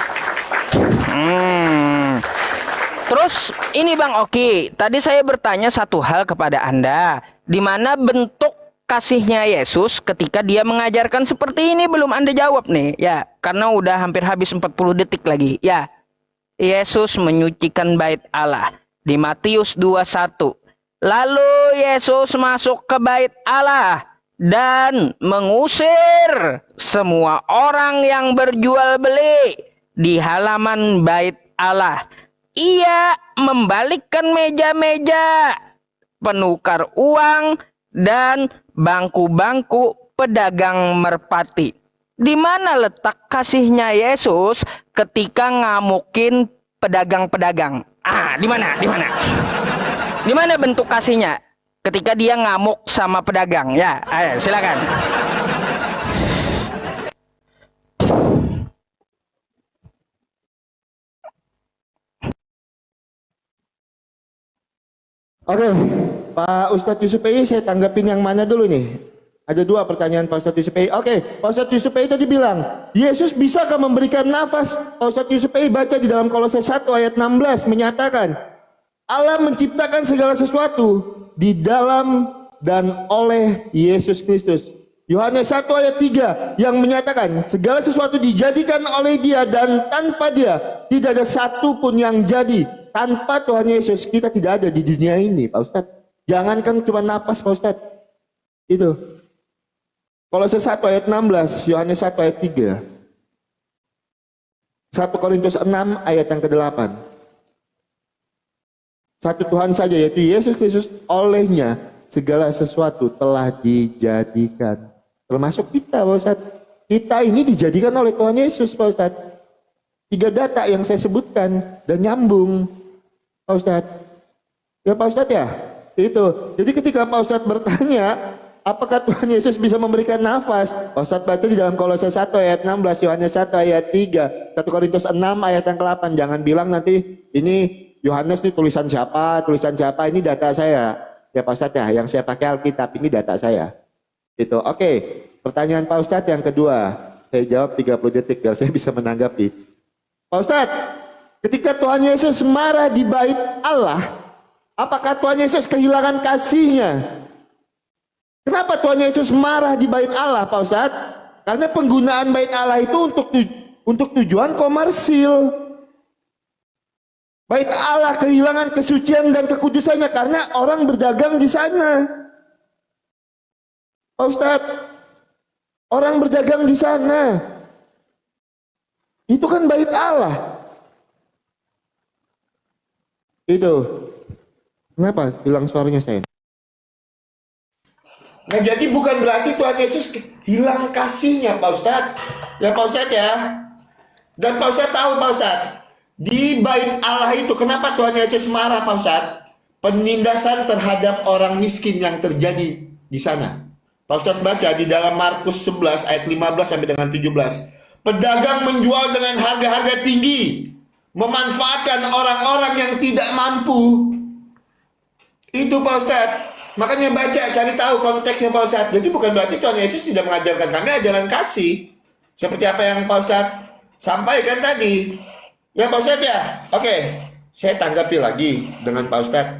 Terus ini Bang Oki, tadi saya bertanya satu hal kepada Anda, di mana bentuk kasihnya Yesus ketika dia mengajarkan seperti ini belum Anda jawab nih ya, karena udah hampir habis 40 detik lagi ya. Yesus menyucikan bait Allah di Matius 21. Lalu Yesus masuk ke bait Allah dan mengusir semua orang yang berjual beli di halaman bait Allah. Ia membalikkan meja-meja penukar uang dan bangku-bangku pedagang merpati. Di mana letak kasihnya Yesus ketika ngamukin pedagang-pedagang? Di mana? Di mana bentuk kasihnya ketika dia ngamuk sama pedagang? Ya, ayo silakan. Oke, Pak Ustadz Yusuf Pei, saya tanggapin yang mana dulu nih? Ada dua pertanyaan Pak Ustadz Yusuf Pei. Oke, Pak Ustadz Yusuf Pei tadi bilang, Yesus bisakah memberikan nafas? Pak Ustadz Yusuf Pei baca di dalam Kolose 1 ayat 16 menyatakan, Allah menciptakan segala sesuatu di dalam dan oleh Yesus Kristus. Yohanes 1 ayat 3 yang menyatakan segala sesuatu dijadikan oleh Dia dan tanpa Dia tidak ada satu pun yang jadi. Tanpa Tuhan Yesus kita tidak ada di dunia ini, Pak Ustadz. Jangankan cuma napas, Pak Ustadz. Itu. Kolose 1 ayat 16, Yohanes 1 ayat 3. 1 Korintus 6 ayat yang ke-8. Satu Tuhan saja yaitu Yesus Kristus, olehnya segala sesuatu telah dijadikan. Termasuk kita, Pak Ustadz. Kita ini dijadikan oleh Tuhan Yesus, Pak Ustadz. 3 data yang saya sebutkan dan nyambung, Pak Ustadz. Ya Pak Ustadz ya? Itu. Jadi ketika Pak Ustadz bertanya, apakah Tuhan Yesus bisa memberikan nafas? Pak Ustadz baca di dalam Kolose 1 ayat 16, Yohanes 1 ayat 3, 1 Korintus 6 ayat yang ke-8. Jangan bilang nanti ini Yohanes ini tulisan siapa, ini data saya. Ya Pak Ustadz ya, yang saya pakai Alkitab ini data saya. Itu. Oke, pertanyaan Pak Ustadz yang kedua. Saya jawab 30 detik biar saya bisa menanggapi. Pak Ustadz, ketika Tuhan Yesus marah di bait Allah, apakah Tuhan Yesus kehilangan kasihnya? Kenapa Tuhan Yesus marah di bait Allah, Pak Ustadz? Karena penggunaan bait Allah itu untuk tujuan komersil. Bait Allah kehilangan kesucian dan kekudusannya karena orang berdagang di sana. Pak Ustadz, orang berdagang di sana. Itu kan bait Allah. Itu. Kenapa bilang suaranya saya? Nah jadi bukan berarti Tuhan Yesus hilang kasihnya, Pak Ustadz. Ya Pak Ustadz ya. Dan Pak Ustadz tahu, Pak Ustadz, di bait Allah itu kenapa Tuhan Yesus marah, Pak Ustadz? Penindasan terhadap orang miskin yang terjadi di sana. Pak Ustadz baca di dalam Markus 11 ayat 15 sampai dengan 17. Pedagang menjual dengan harga-harga tinggi, memanfaatkan orang-orang yang tidak mampu. Itu Pak Ustadz. Makanya baca, cari tahu konteksnya Pak Ustadz. Jadi bukan berarti Tuhan Yesus tidak mengajarkan kami ajaran kasih. Seperti apa yang Pak Ustadz sampaikan tadi. Ya Pak Ustadz ya. Oke, saya tanggapi lagi dengan Pak Ustadz.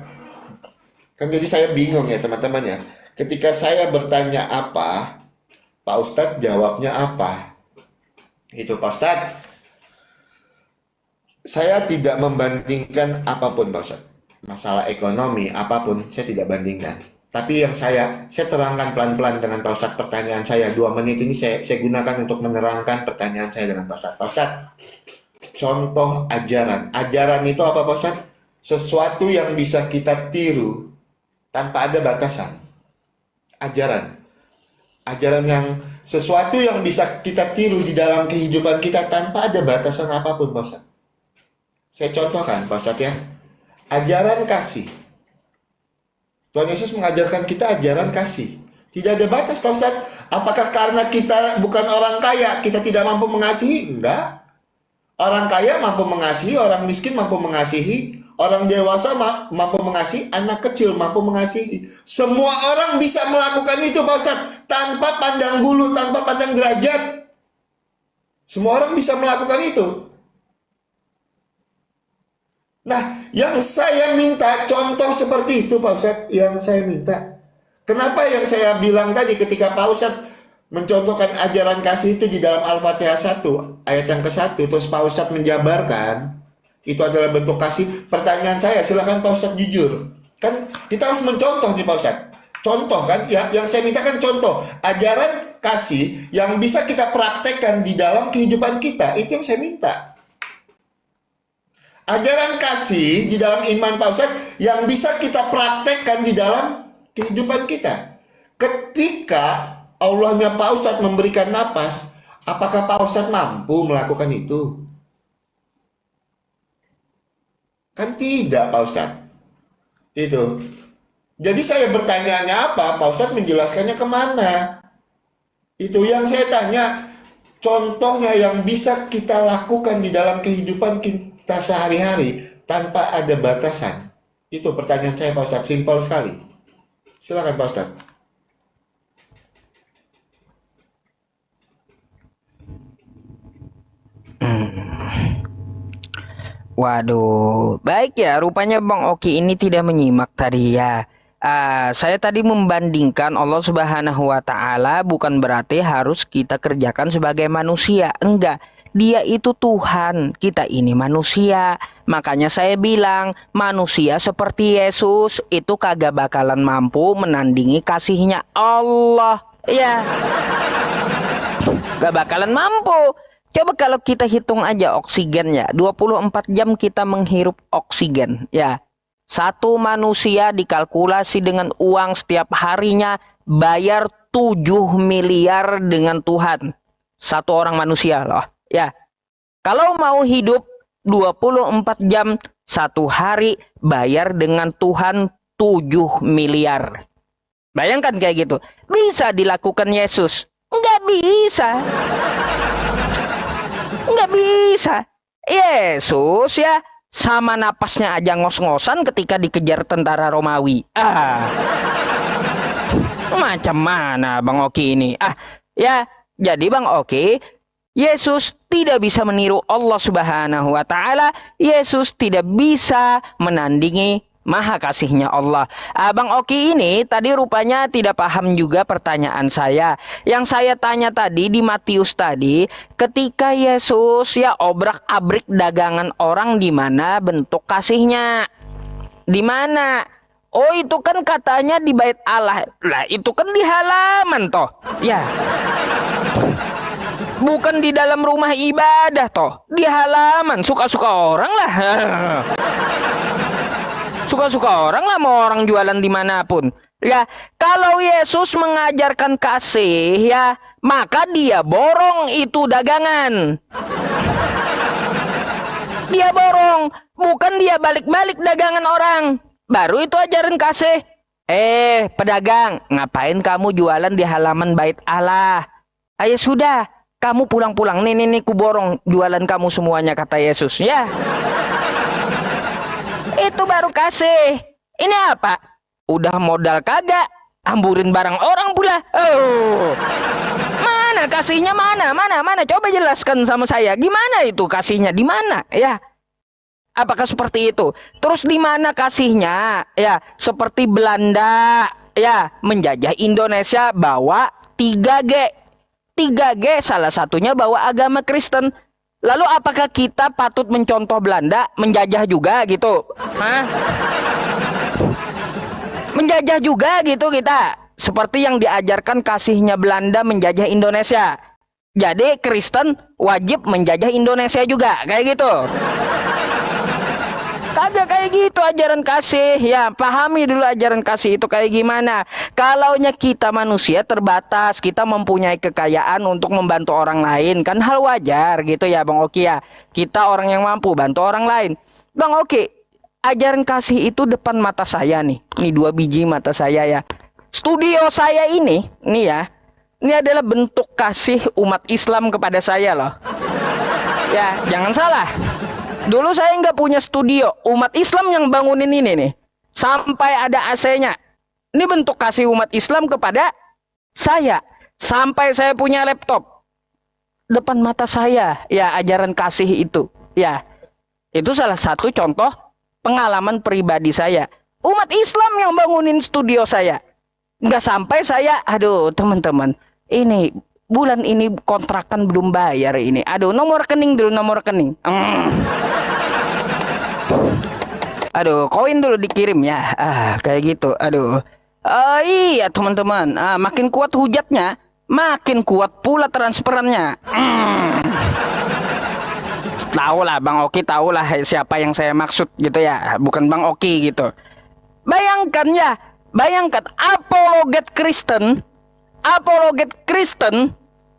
Kan jadi saya bingung ya teman-teman ya. Ketika saya bertanya apa, Pak Ustadz jawabnya apa. Itu Pak Ustadz. Saya tidak membandingkan apapun Pak Ustadz. Masalah ekonomi apapun saya tidak bandingkan. Tapi yang saya terangkan pelan-pelan dengan Pak Ustadz pertanyaan saya 2 menit ini saya gunakan untuk menerangkan pertanyaan saya dengan Pak Ustadz. Pak Ustadz, contoh ajaran. Ajaran itu apa Pak Ustadz? Sesuatu yang bisa kita tiru tanpa ada batasan. Ajaran. Ajaran yang sesuatu yang bisa kita tiru di dalam kehidupan kita tanpa ada batasan apapun Pak Ustadz. Saya contohkan Pak Ustadz ya. Ajaran kasih. Tuhan Yesus mengajarkan kita ajaran kasih. Tidak ada batas Pak Ustadz. Apakah karena kita bukan orang kaya, kita tidak mampu mengasihi? Enggak. Orang kaya mampu mengasihi, orang miskin mampu mengasihi, orang dewasa mampu mengasihi, anak kecil mampu mengasihi. Semua orang bisa melakukan itu Pak Ustadz. Tanpa pandang bulu, tanpa pandang derajat. Semua orang bisa melakukan itu. Nah, yang saya minta contoh seperti itu Pak Ustadz, yang saya minta. Kenapa yang saya bilang tadi ketika Pak Ustadz mencontohkan ajaran kasih itu di dalam Al-Fatihah 1 ayat yang ke-1, terus Pak Ustadz menjabarkan itu adalah bentuk kasih. Pertanyaan saya, silakan Pak Ustadz jujur. Kan kita harus mencontoh nih Pak Ustadz. Contoh kan, ya, yang saya minta kan contoh. Ajaran kasih yang bisa kita praktekkan di dalam kehidupan kita, itu yang saya minta. Ajaran kasih di dalam iman Pak Ustadz yang bisa kita praktekkan di dalam kehidupan kita. Ketika Allahnya Pak Ustadz memberikan napas, apakah Pak Ustadz mampu melakukan itu? Kan tidak Pak Ustadz. Itu. Jadi saya bertanya apa, Pak Ustadz menjelaskannya kemana? Itu yang saya tanya. Contohnya yang bisa kita lakukan di dalam kehidupan kita sehari-hari tanpa ada batasan. Itu pertanyaan saya Pak Ustadz, simpel sekali. Silakan Pak Ustadz. Waduh, baik ya. Rupanya Bang Oki ini tidak menyimak tadi ya Saya tadi membandingkan Allah Subhanahu wa Ta'ala bukan berarti harus kita kerjakan sebagai manusia. Enggak, Dia itu Tuhan, kita ini manusia. Makanya saya bilang, manusia seperti Yesus itu kagak bakalan mampu menandingi kasihnya Allah. Ya, gak bakalan mampu. Coba kalau kita hitung aja oksigennya, 24 jam kita menghirup oksigen, ya. Satu manusia dikalkulasi dengan uang setiap harinya bayar 7 miliar dengan Tuhan. Satu orang manusia loh, ya. Kalau mau hidup 24 jam satu hari bayar dengan Tuhan 7 miliar. Bayangkan kayak gitu. Bisa dilakukan Yesus? Nggak bisa. Nggak bisa. Yesus ya sama napasnya aja ngos-ngosan ketika dikejar tentara Romawi. Macam mana Bang Oki ini? Ya, jadi Bang Oki, Yesus tidak bisa meniru Allah Subhanahu wa Ta'ala. Yesus tidak bisa menandingi maha kasihnya Allah. Bang Oki ini tadi rupanya tidak paham juga pertanyaan saya. Yang saya tanya tadi di Matius tadi, ketika Yesus ya obrak-abrik dagangan orang, di mana bentuk kasihnya? Di mana? Oh, itu kan katanya di bait Allah. Lah, itu kan di halaman toh. Ya. Bukan di dalam rumah ibadah toh. Di halaman, suka-suka orang lah. Suka-suka orang lah, mau orang jualan dimanapun. Ya, kalau Yesus mengajarkan kasih ya, maka dia borong itu dagangan. Dia borong, bukan dia balik-balik dagangan orang. Baru itu ajaran kasih. Pedagang, ngapain kamu jualan di halaman bait Allah? Ayo sudah, kamu pulang-pulang. Nih, ku borong jualan kamu semuanya, kata Yesus. Ya. Itu baru kasih. Ini apa? Udah modal kagak, amburin barang orang pula. Oh. Mana kasihnya, mana? Coba jelaskan sama saya. Gimana itu kasihnya? Di mana? Ya. Apakah seperti itu? Terus di mana kasihnya? Ya, seperti Belanda ya menjajah Indonesia bawa 3G. 3G salah satunya bawa agama Kristen. Lalu apakah kita patut mencontoh Belanda menjajah juga gitu? Menjajah juga gitu kita. Seperti yang diajarkan kasihnya Belanda menjajah Indonesia. Jadi Kristen wajib menjajah Indonesia juga, kayak gitu. Kagak kayak gitu ajaran kasih. Ya, pahami dulu ajaran kasih itu kayak gimana. Kalaunya kita manusia terbatas, kita mempunyai kekayaan untuk membantu orang lain, kan hal wajar gitu ya Bang Oki ya. Kita orang yang mampu bantu orang lain. Bang Oki, ajaran kasih itu depan mata saya nih. Nih 2 biji mata saya ya. Studio saya ini, nih ya. Ini adalah bentuk kasih umat Islam kepada saya loh. Ya, jangan salah. Dulu saya nggak punya studio, umat Islam yang bangunin ini nih. Sampai ada AC-nya. Ini bentuk kasih umat Islam kepada saya. Sampai saya punya laptop. Depan mata saya, ya ajaran kasih itu. Ya, itu salah satu contoh pengalaman pribadi saya. Umat Islam yang bangunin studio saya. Nggak sampai saya, aduh teman-teman, ini bulan ini kontrakan belum bayar ini. Aduh, nomor rekening dulu, nomor rekening. Aduh, koin dulu dikirim ya. Kayak gitu. Aduh. Iya teman-teman. Makin kuat hujatnya, makin kuat pula transferannya. Tahu lah Bang Oki, tahu lah siapa yang saya maksud gitu ya. Bukan Bang Oki gitu. Bayangkan ya, bayangkan apologet Kristen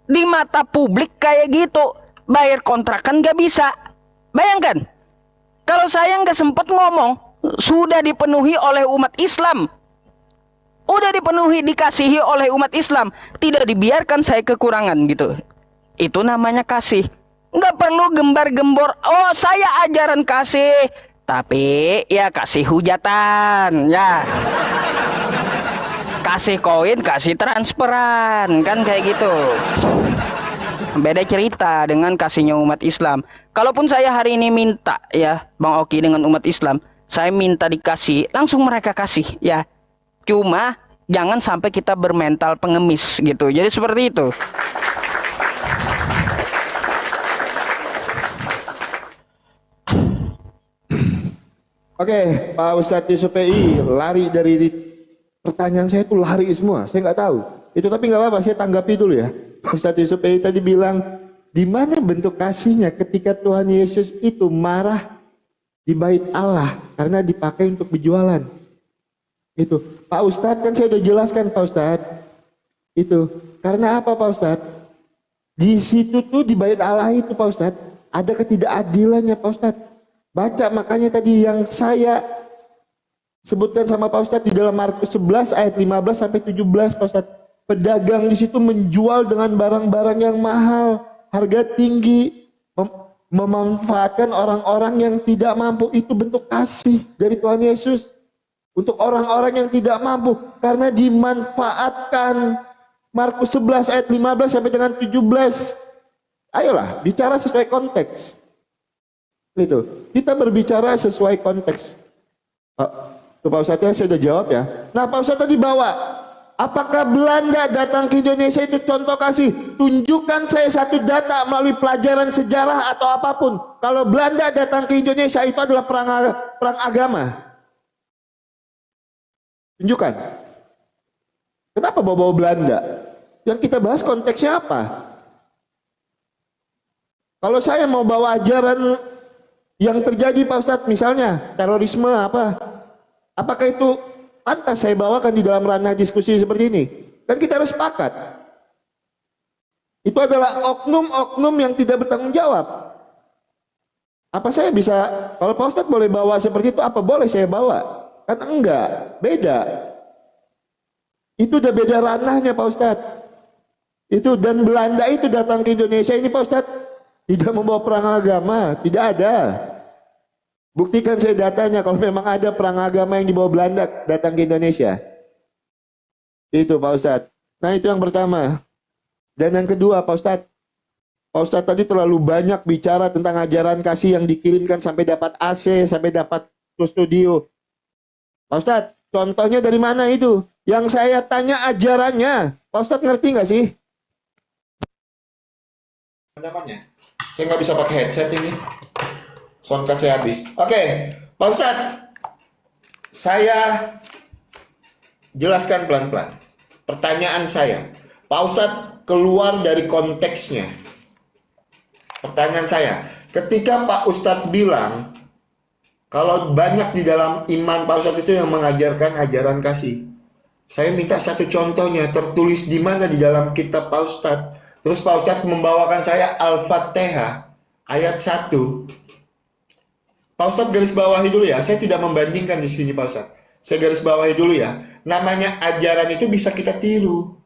di mata publik kayak gitu, bayar kontrakan gak bisa. Bayangkan, kalau saya nggak sempat ngomong, sudah dipenuhi oleh umat Islam, udah dipenuhi, dikasihi oleh umat Islam, tidak dibiarkan saya kekurangan gitu. Itu namanya kasih. Nggak perlu gembar-gembor, oh saya ajaran kasih, tapi ya kasih hujatan ya. Kasih koin, kasih transferan, kan kayak gitu. Beda cerita dengan kasihnya umat Islam. Kalaupun saya hari ini minta ya Bang Oki dengan umat Islam, saya minta dikasih, langsung mereka kasih ya. Cuma jangan sampai kita bermental pengemis gitu. Jadi seperti itu. Oke, Pak Ustadz Yusuf PI lari dari pertanyaan saya itu lari semua. Saya nggak tahu. Itu tapi nggak apa-apa, saya tanggapi dulu ya. Pak Ustadz Yusuf PI tadi bilang, di mana bentuk kasihnya ketika Tuhan Yesus itu marah di bait Allah karena dipakai untuk berjualan. Itu, Pak Ustadz kan saya udah jelaskan Pak Ustadz. Itu, karena apa Pak Ustadz? Di situ tuh di bait Allah itu Pak Ustadz, ada ketidakadilannya Pak Ustadz. Baca makanya tadi yang saya sebutkan sama Pak Ustadz di dalam Markus 11 ayat 15 sampai 17 Pak Ustadz. Pedagang di situ menjual dengan barang-barang yang mahal, harga tinggi, memanfaatkan orang-orang yang tidak mampu. Itu bentuk kasih dari Tuhan Yesus untuk orang-orang yang tidak mampu karena dimanfaatkan. Markus 11 ayat 15 sampai dengan 17. Ayolah, bicara sesuai konteks. Itu, kita berbicara sesuai konteks. Pak Ustadz saya sudah jawab ya. Nah Pak Ustadz tadi bawa, apakah Belanda datang ke Indonesia itu contoh kasih? Tunjukkan saya satu data melalui pelajaran sejarah atau apapun. Kalau Belanda datang ke Indonesia itu adalah perang agama. Tunjukkan. Kenapa bawa-bawa Belanda? Yang kita bahas konteksnya apa? Kalau saya mau bawa ajaran yang terjadi Pak Ustadz, misalnya terorisme apa? Apakah itu pantas saya bawakan di dalam ranah diskusi seperti ini? Dan kita harus sepakat. Itu adalah oknum-oknum yang tidak bertanggung jawab. Apa saya bisa, kalau Pak Ustadz boleh bawa seperti itu, apa boleh saya bawa? Kan enggak, beda. Itu udah beda ranahnya Pak Ustadz. Itu dan Belanda itu datang ke Indonesia ini Pak Ustadz tidak membawa perang agama, tidak ada. Buktikan saya datanya kalau memang ada perang agama yang dibawa Belanda datang ke Indonesia. Itu Pak Ustadz. Nah itu yang pertama. Dan yang kedua Pak Ustadz tadi terlalu banyak bicara tentang ajaran kasih yang dikirimkan sampai dapat AC, sampai dapat studio. Pak Ustadz, contohnya dari mana itu? Yang saya tanya ajarannya. Pak Ustadz ngerti nggak sih? Namanya? Saya nggak bisa pakai headset ini. Soundcard saya habis. Oke, Pak Ustadz, saya jelaskan pelan-pelan. Pertanyaan saya, Pak Ustadz keluar dari konteksnya. Pertanyaan saya, ketika Pak Ustadz bilang kalau banyak di dalam iman Pak Ustadz itu yang mengajarkan ajaran kasih, saya minta satu contohnya, tertulis di mana di dalam kitab Pak Ustadz. Terus Pak Ustadz membawakan saya Al-Fatihah ayat 1. Pak Ustadz garis bawahi dulu ya, saya tidak membandingkan di sini Pak Ustadz. Saya garis bawahi dulu ya. Namanya ajaran itu bisa kita tiru.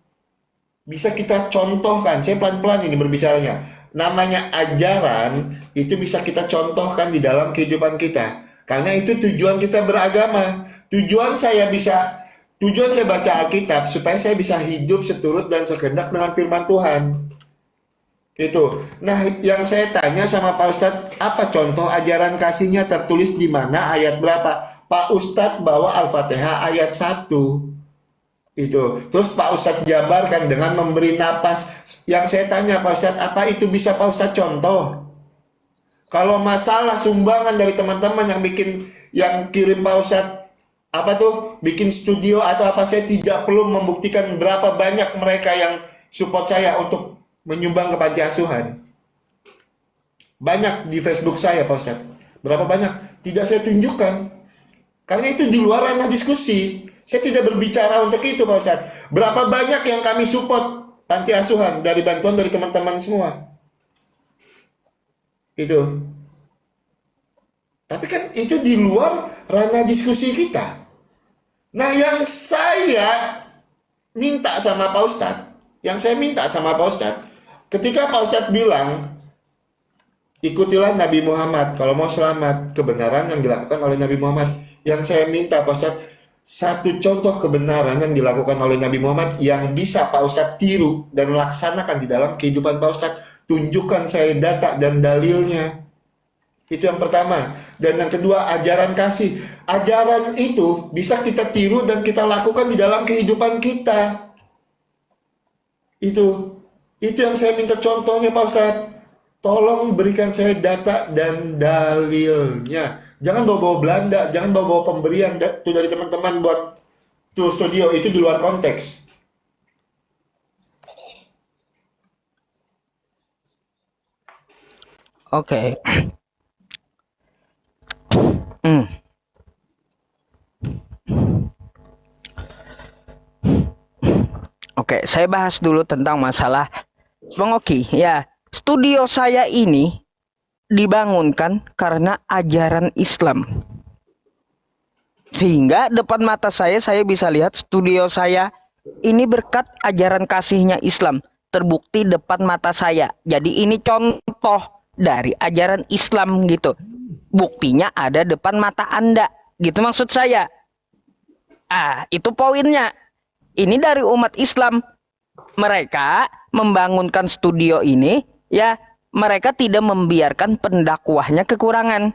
Bisa kita contohkan. Saya pelan-pelan ini berbicaranya. Namanya ajaran itu bisa kita contohkan di dalam kehidupan kita. Karena itu tujuan kita beragama. Tujuan saya baca Alkitab supaya saya bisa hidup seturut dan sekehendak dengan firman Tuhan. Itu. Nah, yang saya tanya sama Pak Ustadz, apa contoh ajaran kasihnya, tertulis di mana, ayat berapa? Pak Ustadz bawa Al-Fatihah ayat 1. Itu. Terus Pak Ustadz jabarkan dengan memberi napas. Yang saya tanya Pak Ustadz, apa itu bisa Pak Ustadz contoh? Kalau masalah sumbangan dari teman-teman yang kirim Pak Ustadz, bikin studio atau apa, saya tidak perlu membuktikan berapa banyak mereka yang support saya untuk menyumbang ke panti asuhan. Banyak di Facebook saya Pak Ustadz. Berapa banyak? Tidak saya tunjukkan. Karena itu di luar ranah diskusi. Saya tidak berbicara untuk itu Pak Ustadz. Berapa banyak yang kami support panti asuhan dari bantuan dari teman-teman semua. Itu. Tapi kan itu di luar ranah diskusi kita. Nah yang saya minta sama Pak Ustadz, ketika Pak Ustadz bilang, ikutilah Nabi Muhammad kalau mau selamat, kebenaran yang dilakukan oleh Nabi Muhammad. Yang saya minta Pak Ustadz, satu contoh kebenaran yang dilakukan oleh Nabi Muhammad yang bisa Pak Ustadz tiru dan laksanakan di dalam kehidupan Pak Ustadz. Tunjukkan saya data dan dalilnya. Itu yang pertama. Dan yang kedua, ajaran kasih. Ajaran itu bisa kita tiru dan kita lakukan di dalam kehidupan kita. Itu yang saya minta contohnya, Pak Ustadz. Tolong berikan saya data dan dalilnya. Jangan bawa-bawa Belanda, jangan bawa-bawa pemberian itu dari teman-teman buat tour studio, itu di luar konteks. Oke. Hmm. Oke, saya bahas dulu tentang masalah Bang Oki. Ya, studio saya ini dibangunkan karena ajaran Islam. Sehingga depan mata saya bisa lihat studio saya ini berkat ajaran kasihnya Islam. Terbukti depan mata saya. Jadi ini contoh dari ajaran Islam gitu. Buktinya ada depan mata Anda. Gitu maksud saya. Itu poinnya. Ini dari umat Islam. Mereka membangunkan studio ini, ya, mereka tidak membiarkan pendakwahnya kekurangan.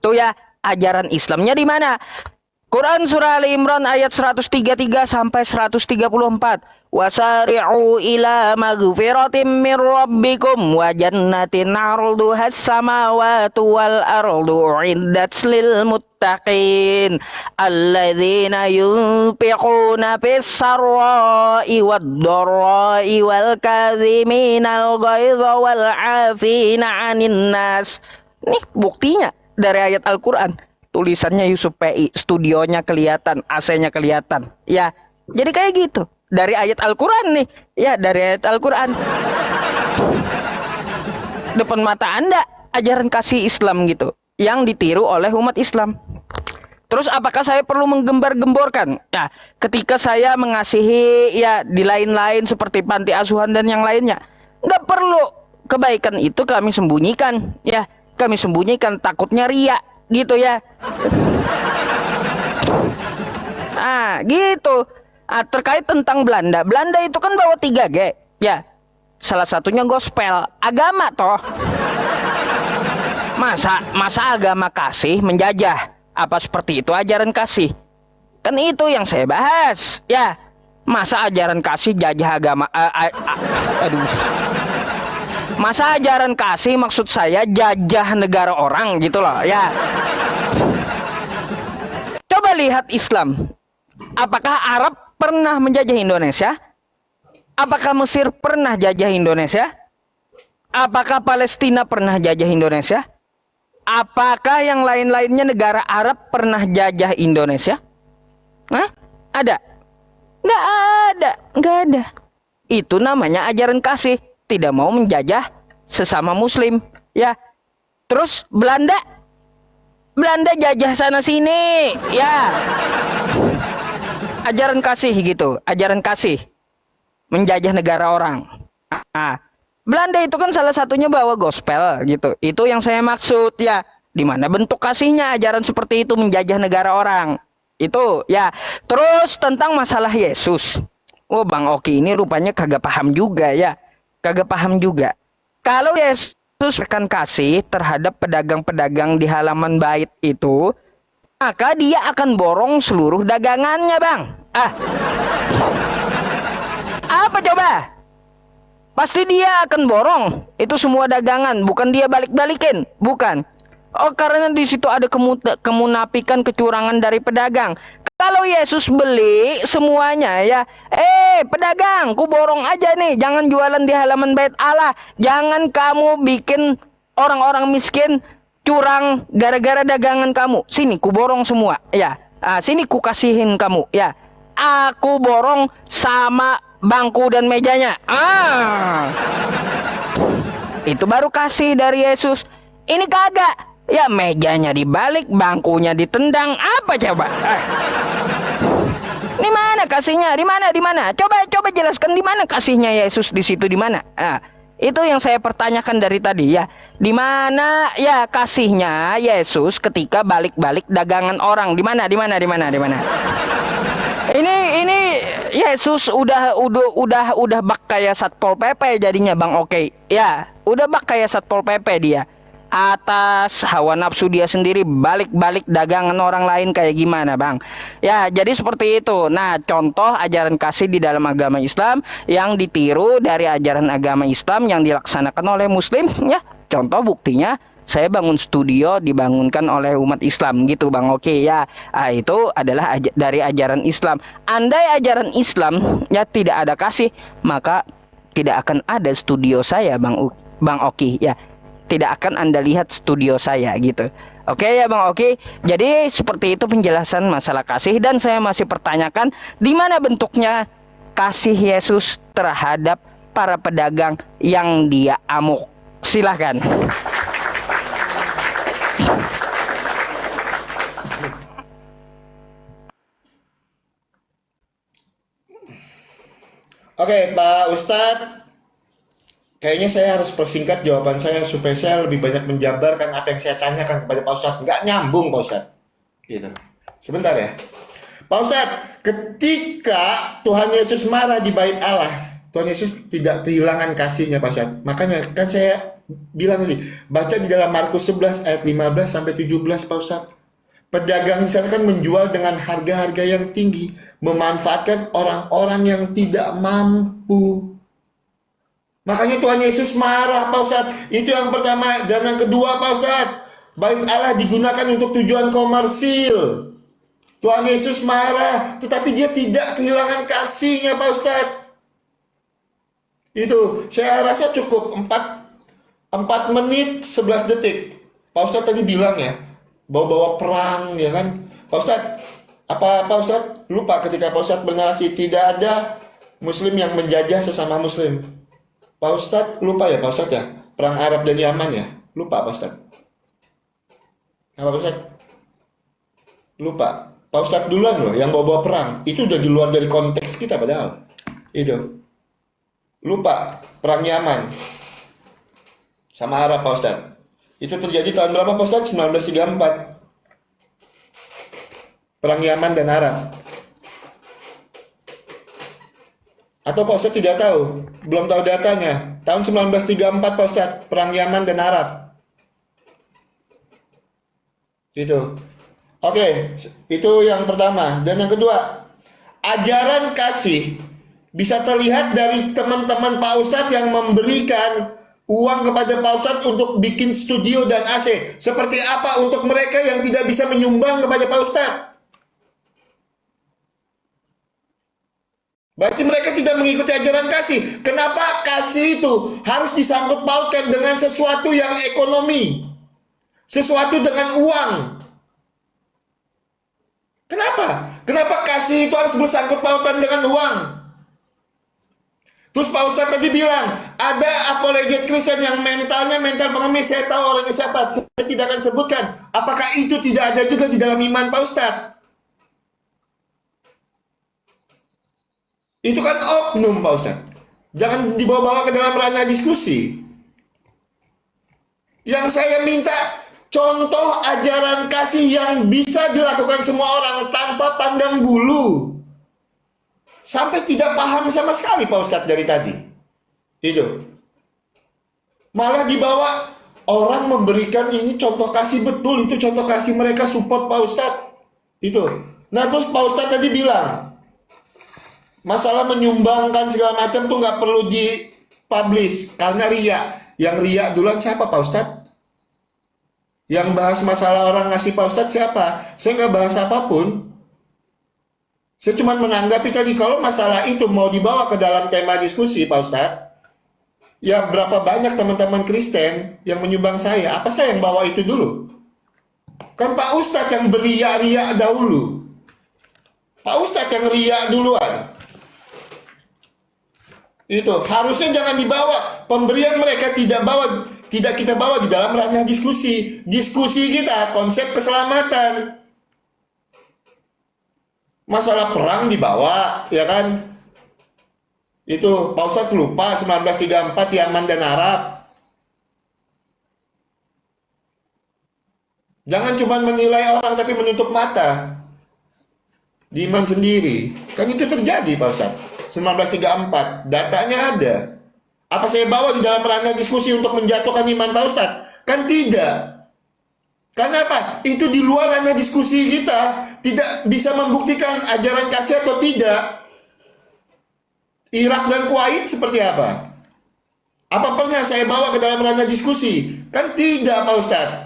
Tuh ya, ajaran Islamnya di mana? Quran surah Ali Imran ayat 133 sampai 134. Wasari'u ila maghfiratin min rabbikum wa jannatin 'arduhas samawati wal ardu 'iddat lil muttaqin alladzina yunfiquna fis sarra'i wad dharra'i wal kadhiminal ghaidha wal 'afina 'anil nas. Nih buktinya dari ayat Al-Qur'an. Tulisannya Yusuf PI, studionya kelihatan, AC-nya kelihatan. Ya, jadi kayak gitu. Dari ayat Al-Quran nih. Ya, dari ayat Al-Quran. Depan mata Anda, ajaran kasih Islam gitu. Yang ditiru oleh umat Islam. Terus apakah saya perlu menggembar-gemborkan? Nah, ketika saya mengasihi, ya, di lain-lain seperti panti asuhan dan yang lainnya. Nggak perlu. Kebaikan itu kami sembunyikan. Ya, kami sembunyikan, takutnya ria. Gitu ya. Gitu. Terkait tentang Belanda. Belanda itu kan bawa 3G. Ya. Salah satunya gospel. Agama toh. Masa agama kasih menjajah? Apa seperti itu ajaran kasih? Kan itu yang saya bahas. Ya. Masa ajaran kasih jajah agama? Aduh. Masa ajaran kasih maksud saya jajah negara orang gitu loh ya. Coba lihat Islam. Apakah Arab pernah menjajah Indonesia? Apakah Mesir pernah jajah Indonesia? Apakah Palestina pernah jajah Indonesia? Apakah yang lain-lainnya negara Arab pernah jajah Indonesia? Ada? Nggak ada. Itu namanya ajaran kasih. Tidak mau menjajah sesama muslim, ya. Terus Belanda jajah sana sini, ya. Ajaran kasih gitu, ajaran kasih menjajah negara orang. Belanda itu kan salah satunya bawa gospel gitu. Itu yang saya maksud, ya. Di mana bentuk kasihnya ajaran seperti itu menjajah negara orang. Itu, ya. Terus tentang masalah Yesus. Bang Oki ini rupanya kagak paham juga, ya. Kagak paham juga. Kalau Yesus berikan kasih terhadap pedagang-pedagang di halaman bait itu, maka dia akan borong seluruh dagangannya, Bang. Apa coba? Pasti dia akan borong itu semua dagangan, bukan dia balik-balikin, bukan. Karena di situ ada kemunafikan, kecurangan dari pedagang. Kalau Yesus beli semuanya, ya, pedagang, ku borong aja nih, jangan jualan di halaman bait Allah, jangan kamu bikin orang-orang miskin curang gara-gara dagangan kamu. Sini ku borong semua, ya. Sini ku kasihin kamu, ya. Aku borong sama bangku dan mejanya. Itu baru kasih dari Yesus. Ini kagak. Ya, mejanya dibalik, bangkunya ditendang, apa coba? Di mana kasihnya? Di mana? Coba jelaskan di mana kasihnya Yesus di situ, di mana? Itu yang saya pertanyakan dari tadi, ya. Di mana ya kasihnya Yesus ketika balik-balik dagangan orang? Di mana? Ini Yesus udah bak kayak Satpol PP jadinya, Bang. Oke. Ya, udah bak kayak Satpol PP dia. atas hawa nafsu dia sendiri, balik-balik dagangan orang lain kayak gimana, Bang? Ya, jadi seperti itu. Nah, contoh ajaran kasih di dalam agama Islam yang ditiru dari ajaran agama Islam yang dilaksanakan oleh Muslim, ya. Contoh buktinya saya bangun studio dibangunkan oleh umat Islam gitu, Bang. Oke ya. Itu adalah dari ajaran Islam. Andai ajaran Islam ya tidak ada kasih, maka tidak akan ada studio saya, Bang Oki ya. Tidak akan Anda lihat studio saya gitu. Oke ya Bang Oki. Jadi seperti itu penjelasan masalah kasih, dan saya masih pertanyakan di mana bentuknya kasih Yesus terhadap para pedagang yang dia amuk. Silahkan. Oke, Pak Ustadz, kayaknya saya harus persingkat jawaban saya supaya saya lebih banyak menjabarkan apa yang saya tanyakan kepada Pak Ustadz. Nggak nyambung, Pak Ustadz. Gitu. Sebentar ya. Pak Ustadz, ketika Tuhan Yesus marah di bait Allah, Tuhan Yesus tidak kehilangan kasihnya, Pak Ustadz. Makanya kan saya bilang tadi, baca di dalam Markus 11 ayat 15 sampai 17, Pak Ustadz. Pedagang di sana kan menjual dengan harga-harga yang tinggi, memanfaatkan orang-orang yang tidak mampu. Makanya Tuhan Yesus marah, Pak Ustadz. Itu yang pertama. Dan yang kedua, Pak Ustadz, bait Allah digunakan untuk tujuan komersil. Tuhan Yesus marah, tetapi dia tidak kehilangan kasihnya, Pak Ustadz. Itu, saya rasa cukup 4 menit 11 detik. Pak Ustadz tadi bilang ya, bawa-bawa perang ya kan. Pak Ustadz, apa Pak Ustadz lupa ketika Pak Ustadz bernarasi tidak ada Muslim yang menjajah sesama Muslim. Pak Ustadz lupa ya Pak Ustadz ya, perang Arab dan Yaman ya, lupa Pak Ustadz. Apa Pak Ustadz? Lupa. Pak Ustadz duluan loh yang bawa-bawa perang. Itu udah di luar dari konteks kita padahal. Itu. Lupa perang Yaman sama Arab Pak Ustadz. Itu terjadi tahun berapa Pak Ustadz? 1934. Perang Yaman dan Arab. Atau Pak Ustadz tidak tahu? Belum tahu datanya. Tahun 1934 Pak Ustadz, perang Yaman dan Arab. Gitu. Oke, itu yang pertama. Dan yang kedua, ajaran kasih bisa terlihat dari teman-teman Pak Ustadz yang memberikan uang kepada Pak Ustadz untuk bikin studio dan AC. Seperti apa untuk mereka yang tidak bisa menyumbang kepada Pak Ustadz? Berarti mereka tidak mengikuti ajaran kasih. Kenapa kasih itu harus disangkut pautkan dengan sesuatu yang ekonomi? Sesuatu dengan uang. Kenapa? Kenapa kasih itu harus bersangkut pautan dengan uang? Terus Pak Ustadz tadi bilang, ada apologet Kristen yang mentalnya mental pengemis. Saya tahu orangnya siapa, saya tidak akan sebutkan. Apakah itu tidak ada juga di dalam iman Pak Ustadz? Itu kan oknum Pak Ustadz. Jangan dibawa-bawa ke dalam ranah diskusi. Yang saya minta, contoh ajaran kasih yang bisa dilakukan semua orang tanpa pandang bulu. Sampai tidak paham sama sekali Pak Ustadz dari tadi. Itu. Malah dibawa orang memberikan ini contoh kasih betul. Itu contoh kasih mereka support Pak Ustadz. Itu. Nah terus Pak Ustadz tadi bilang, masalah menyumbangkan segala macam tuh nggak perlu dipublish. Karena ria. Yang ria duluan siapa Pak Ustadz? Yang bahas masalah orang ngasih Pak Ustadz siapa? Saya nggak bahas apapun. Saya cuma menanggapi tadi, kalau masalah itu mau dibawa ke dalam tema diskusi, Pak Ustadz, ya berapa banyak teman-teman Kristen yang menyumbang saya, apa saya yang bawa itu dulu? Kan Pak Ustadz yang beria-ria dahulu. Pak Ustadz yang ria duluan. Itu, harusnya jangan dibawa. Pemberian mereka tidak kita bawa di dalam ranah diskusi. Diskusi kita, konsep keselamatan. Masalah perang dibawa, ya kan? Itu Pak Ustadz lupa 1934 Yaman dan Arab. Jangan cuma menilai orang tapi menutup mata di iman sendiri. Kan itu terjadi Pak Ustadz 1934, datanya ada. Apa saya bawa di dalam ranah diskusi untuk menjatuhkan iman Pak Ustadz? Kan tidak. Karena apa? Itu di luar ranah diskusi kita. Tidak bisa membuktikan ajaran kasih atau tidak. Irak dan Kuwait seperti apa? Apa pernah saya bawa ke dalam ranah diskusi? Kan tidak, Pak Ustadz.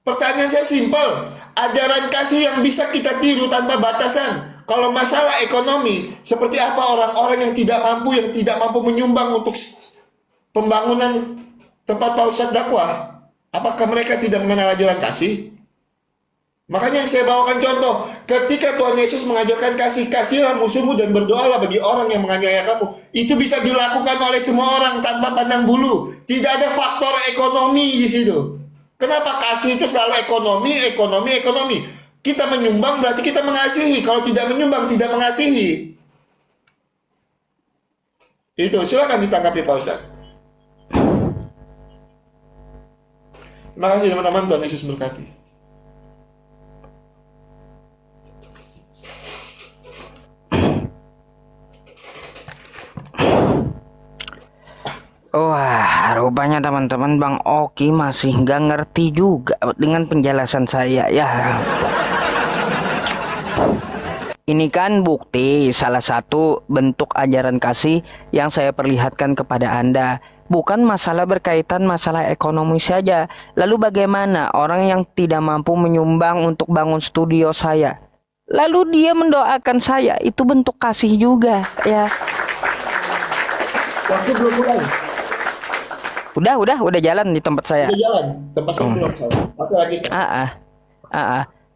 Pertanyaan saya simpel. Ajaran kasih yang bisa kita tiru tanpa batasan. Kalau masalah ekonomi, seperti apa orang-orang yang tidak mampu menyumbang untuk pembangunan tempat Pak Ustadz dakwah? Apakah mereka tidak mengenal ajaran kasih? Makanya yang saya bawakan contoh, ketika Tuhan Yesus mengajarkan kasih, kasihilah musuhmu dan berdoalah bagi orang yang menganiaya kamu. Itu bisa dilakukan oleh semua orang tanpa pandang bulu. Tidak ada faktor ekonomi di situ. Kenapa kasih itu selalu ekonomi? Kita menyumbang berarti kita mengasihi. Kalau tidak menyumbang, tidak mengasihi. Itu, silakan ditanggapi Pak Ustadz. Terima kasih teman-teman, Tuhan Yesus berkati. Wah, rupanya teman-teman Bang Oki masih nggak ngerti juga dengan penjelasan saya ya. Ini kan bukti salah satu bentuk ajaran kasih yang saya perlihatkan kepada Anda. Bukan masalah berkaitan masalah ekonomi saja. Lalu bagaimana orang yang tidak mampu menyumbang untuk bangun studio saya? Lalu dia mendoakan saya, itu bentuk kasih juga ya. Waktu belum mulai. Udah jalan di tempat saya. Udah jalan, tempat saya belum salah. Oke, lagi.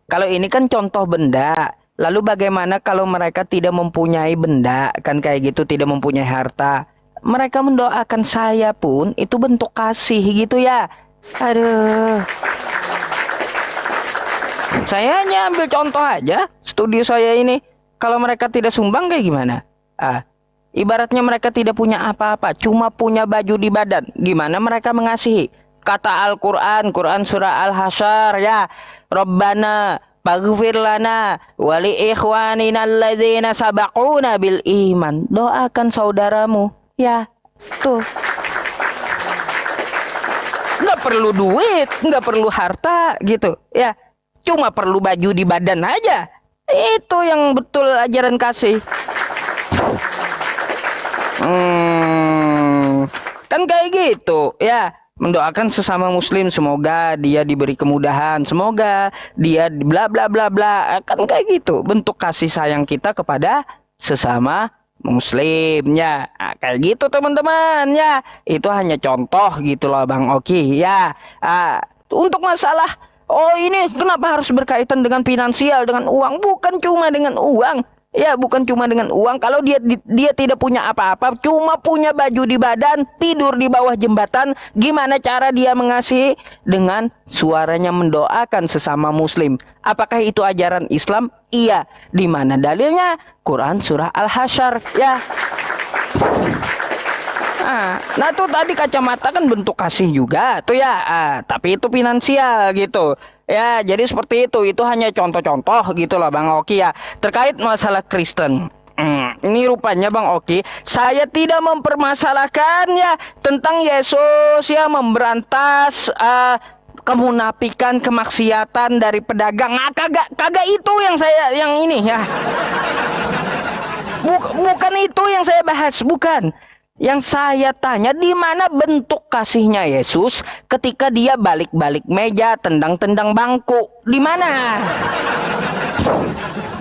Kalau ini kan contoh benda. Lalu bagaimana kalau mereka tidak mempunyai benda, kan kayak gitu, tidak mempunyai harta. Mereka mendoakan saya pun itu bentuk kasih gitu ya. Aduh. Saya hanya ambil contoh aja studio saya ini. Kalau mereka tidak sumbang kayak gimana? Ibaratnya mereka tidak punya apa-apa, cuma punya baju di badan. Gimana mereka mengasihi? Kata Al-Quran, Quran surah Al-Hasyr ya. Rabbana paghfir lana wali ikhwanina alladzina sabaquna bil iman. Doakan saudaramu. Ya, tuh. Nggak perlu duit, nggak perlu harta gitu. Ya, cuma perlu baju di badan aja. Itu yang betul ajaran kasih. Kan kayak gitu ya, mendoakan sesama muslim semoga dia diberi kemudahan, semoga dia bla bla bla bla, kan kayak gitu bentuk kasih sayang kita kepada sesama muslim ya. Kayak gitu teman-teman ya, itu hanya contoh gitu loh Bang Oki ya. Untuk masalah ini kenapa harus berkaitan dengan finansial, dengan uang? Bukan cuma dengan uang. Ya, bukan cuma dengan uang. Kalau dia tidak punya apa-apa, cuma punya baju di badan, tidur di bawah jembatan, gimana cara dia mengasihi? Dengan suaranya mendoakan sesama muslim. Apakah itu ajaran Islam? Iya. Di mana dalilnya? Quran surah Al-Hasyr ya. Nah tuh tadi kacamata kan bentuk kasih juga tuh ya. Tapi itu finansial gitu. Ya, jadi seperti itu hanya contoh-contoh gitu loh Bang Oki ya. Terkait masalah Kristen. Ini rupanya Bang Oki, saya tidak mempermasalahkan ya tentang Yesus ya memberantas kemunafikan, kemaksiatan dari pedagang. Kagak itu yang ini ya. Bukan itu yang saya bahas, bukan. Yang saya tanya, di mana bentuk kasihnya Yesus ketika dia balik-balik meja, tendang-tendang bangku? Di mana?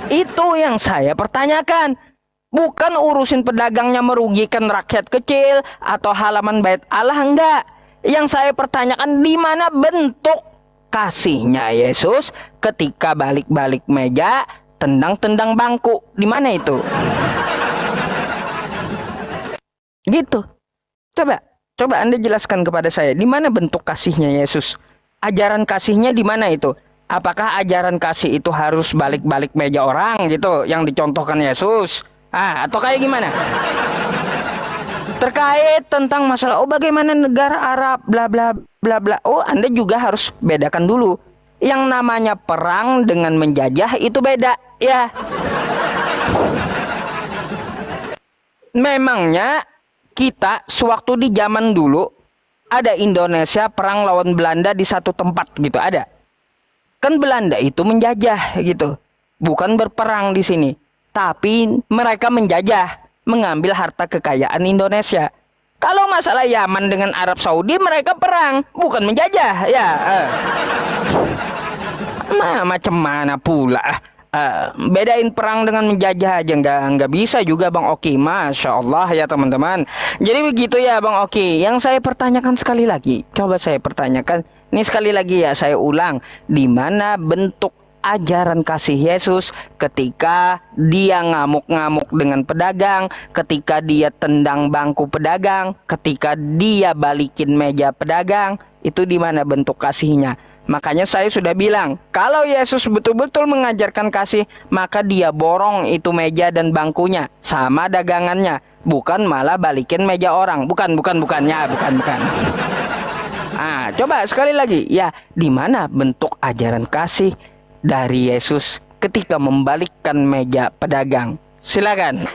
Itu yang saya pertanyakan. Bukan urusin pedagangnya merugikan rakyat kecil atau halaman bait Allah, enggak. Yang saya pertanyakan, di mana bentuk kasihnya Yesus ketika balik-balik meja, tendang-tendang bangku? Di mana itu? Gitu. Coba Anda jelaskan kepada saya, di mana bentuk kasihnya Yesus? Ajaran kasihnya di mana itu? Apakah ajaran kasih itu harus balik-balik meja orang gitu yang dicontohkan Yesus? Atau kayak gimana? Terkait tentang masalah bagaimana negara Arab bla bla bla bla. Anda juga harus bedakan dulu. Yang namanya perang dengan menjajah itu beda ya. Memangnya kita sewaktu di zaman dulu ada Indonesia perang lawan Belanda di satu tempat gitu, ada. Kan Belanda itu menjajah gitu. Bukan berperang di sini, tapi mereka menjajah, mengambil harta kekayaan Indonesia. Kalau masalah Yaman dengan Arab Saudi, mereka perang, bukan menjajah, ya. Macam mana pula? Bedain perang dengan menjajah aja nggak bisa juga Bang Oki. Masya Allah ya teman-teman. Jadi begitu ya Bang Oki. Yang saya pertanyakan sekali lagi, coba saya pertanyakan. Ini sekali lagi ya saya ulang. Di mana bentuk ajaran kasih Yesus ketika dia ngamuk-ngamuk dengan pedagang, ketika dia tendang bangku pedagang, ketika dia balikin meja pedagang, itu di mana bentuk kasihnya? Makanya saya sudah bilang, kalau Yesus betul-betul mengajarkan kasih, maka dia borong itu meja dan bangkunya sama dagangannya, bukan malah balikin meja orang. Bukan. Coba sekali lagi, ya, di mana bentuk ajaran kasih dari Yesus ketika membalikkan meja pedagang? Silakan.